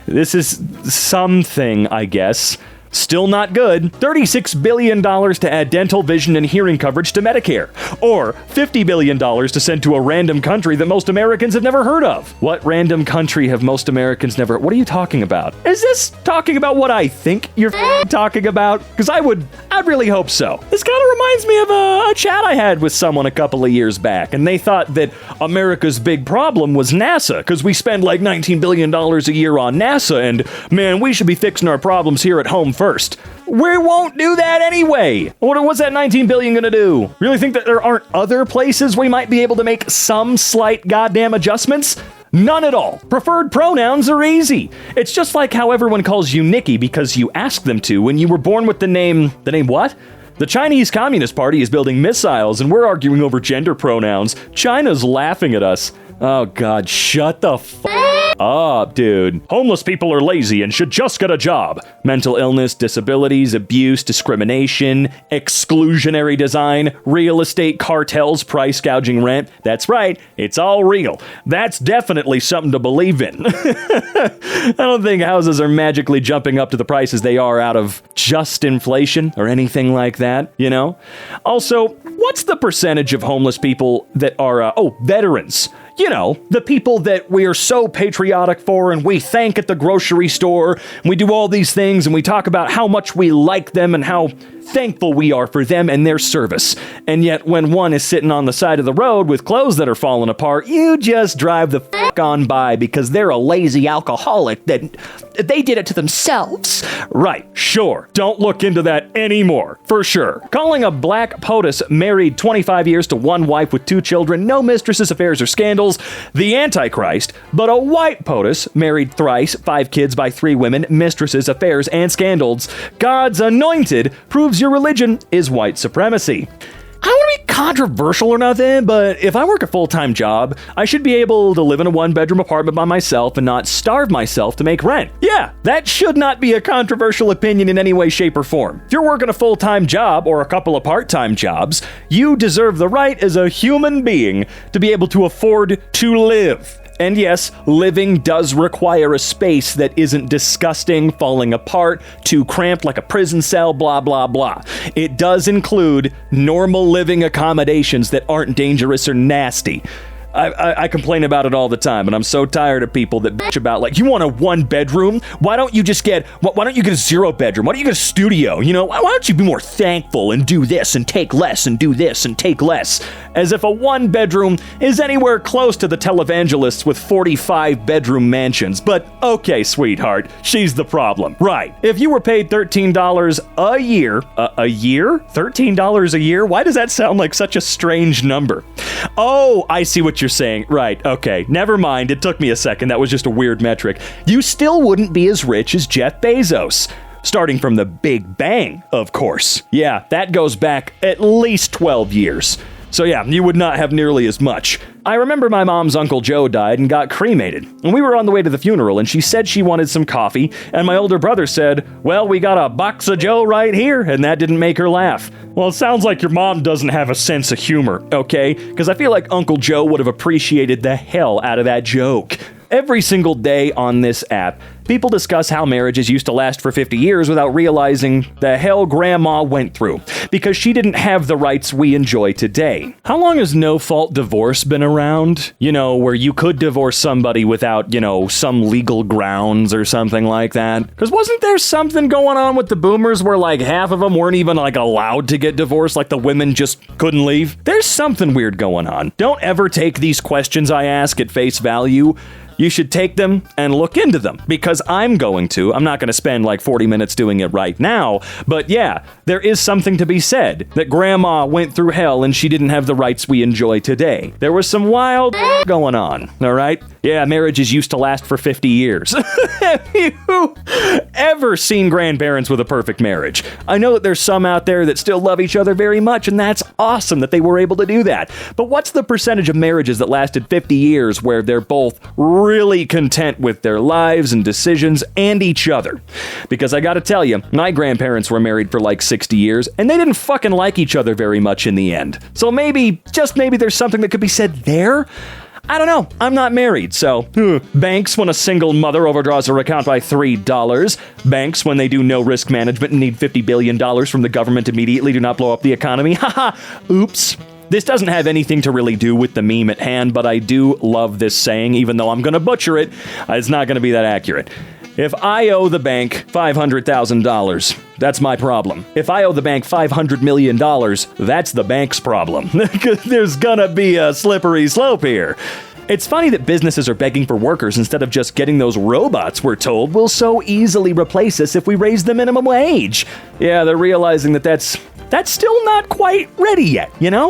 this is something, I guess. Still not good. $36 billion to add dental, vision, and hearing coverage to Medicare. Or $50 billion to send to a random country that most Americans have never heard of. What random country have most Americans never... What are you talking about? Is this talking about what I think you're talking about? Because I'd really hope so. This kind of reminds me of a chat I had with someone a couple of years back, and they thought that America's big problem was NASA, because we spend like $19 billion a year on NASA, and man, we should be fixing our problems here at home first. We won't do that anyway. What's that $19 billion gonna do? Really think that there aren't other places we might be able to make some slight goddamn adjustments? None at all. Preferred pronouns are easy. It's just like how everyone calls you Nikki because you asked them to when you were born with the name what? The Chinese Communist Party is building missiles and we're arguing over gender pronouns. China's laughing at us. Oh God, shut the up, dude. Homeless people are lazy and should just get a job. Mental illness, disabilities, abuse, discrimination, exclusionary design, real estate cartels, price gouging rent. That's right, it's all real. That's definitely something to believe in. I don't think houses are magically jumping up to the prices they are out of just inflation or anything like that, you know? Also, what's the percentage of homeless people that are, veterans? You know, the people that we are so patriotic for and we thank at the grocery store. And we do all these things and we talk about how much we like them and how thankful we are for them and their service. And yet when one is sitting on the side of the road with clothes that are falling apart, you just drive the fuck on by because they're a lazy alcoholic that they did it to themselves. Right, sure. Don't look into that anymore, for sure. Calling a black POTUS married 25 years to one wife with 2 children, no mistresses, affairs, or scandals, the Antichrist, but a white POTUS married thrice, 5 kids by 3 women, mistresses, affairs, and scandals, God's anointed, proves your religion is white supremacy. I don't want to be controversial or nothing, but if I work a full-time job, I should be able to live in a 1-bedroom apartment by myself and not starve myself to make rent. Yeah, that should not be a controversial opinion in any way, shape, or form. If you're working a full-time job or a couple of part-time jobs, you deserve the right as a human being to be able to afford to live. And yes, living does require a space that isn't disgusting, falling apart, too cramped like a prison cell, blah, blah, blah. It does include normal living accommodations that aren't dangerous or nasty. I complain about it all the time, and I'm so tired of people that bitch about, like, you want a 1-bedroom? Why don't you just get, why don't you get a 0-bedroom? Why don't you get a studio? You know, why don't you be more thankful and do this and take less and do this and take less? As if a 1-bedroom is anywhere close to the televangelists with 45-bedroom mansions. But okay, sweetheart, she's the problem. Right. If you were paid $13 a year, a year? $13 a year? Why does that sound like such a strange number? Oh, I see what you're saying. Right, okay. Never mind. It took me a second. That was just a weird metric. You still wouldn't be as rich as Jeff Bezos. Starting from the Big Bang, of course. Yeah, that goes back at least 12 years. So yeah, you would not have nearly as much. I remember my mom's Uncle Joe died and got cremated, and we were on the way to the funeral, and she said she wanted some coffee, and my older brother said, well, we got a box of Joe right here, and that didn't make her laugh. Well, it sounds like your mom doesn't have a sense of humor, okay? Because I feel like Uncle Joe would have appreciated the hell out of that joke. Every single day on this app, people discuss how marriages used to last for 50 years without realizing the hell grandma went through, because she didn't have the rights we enjoy today. How long has no-fault divorce been around? You know, where you could divorce somebody without, you know, some legal grounds or something like that? Because wasn't there something going on with the boomers where like half of them weren't even like allowed to get divorced, like the women just couldn't leave? There's something weird going on. Don't ever take these questions I ask at face value. You should take them and look into them, because I'm going to. I'm not going to spend like 40 minutes doing it right now, but yeah, there is something to be said that grandma went through hell and she didn't have the rights we enjoy today. There was some wild going on, all right? Yeah, marriages used to last for 50 years. Have you ever seen grandparents with a perfect marriage? I know that there's some out there that still love each other very much, and that's awesome that they were able to do that. But what's the percentage of marriages that lasted 50 years where they're both really content with their lives and decisions and each other? Because I gotta tell you, my grandparents were married for like 60 years, and they didn't fucking like each other very much in the end. So maybe, just maybe, there's something that could be said there. I don't know. I'm not married, so. Banks when a single mother overdraws her account by $3. Banks when they do no risk management and need $50 billion from the government immediately do not blow up the economy. Haha. Oops. This doesn't have anything to really do with the meme at hand, but I do love this saying, even though I'm going to butcher it. It's not going to be that accurate. If I owe the bank $500,000, that's my problem. If I owe the bank $500 million, that's the bank's problem. There's gonna be a slippery slope here. It's funny that businesses are begging for workers instead of just getting those robots we're told will so easily replace us if we raise the minimum wage. Yeah, they're realizing that that's still not quite ready yet, you know?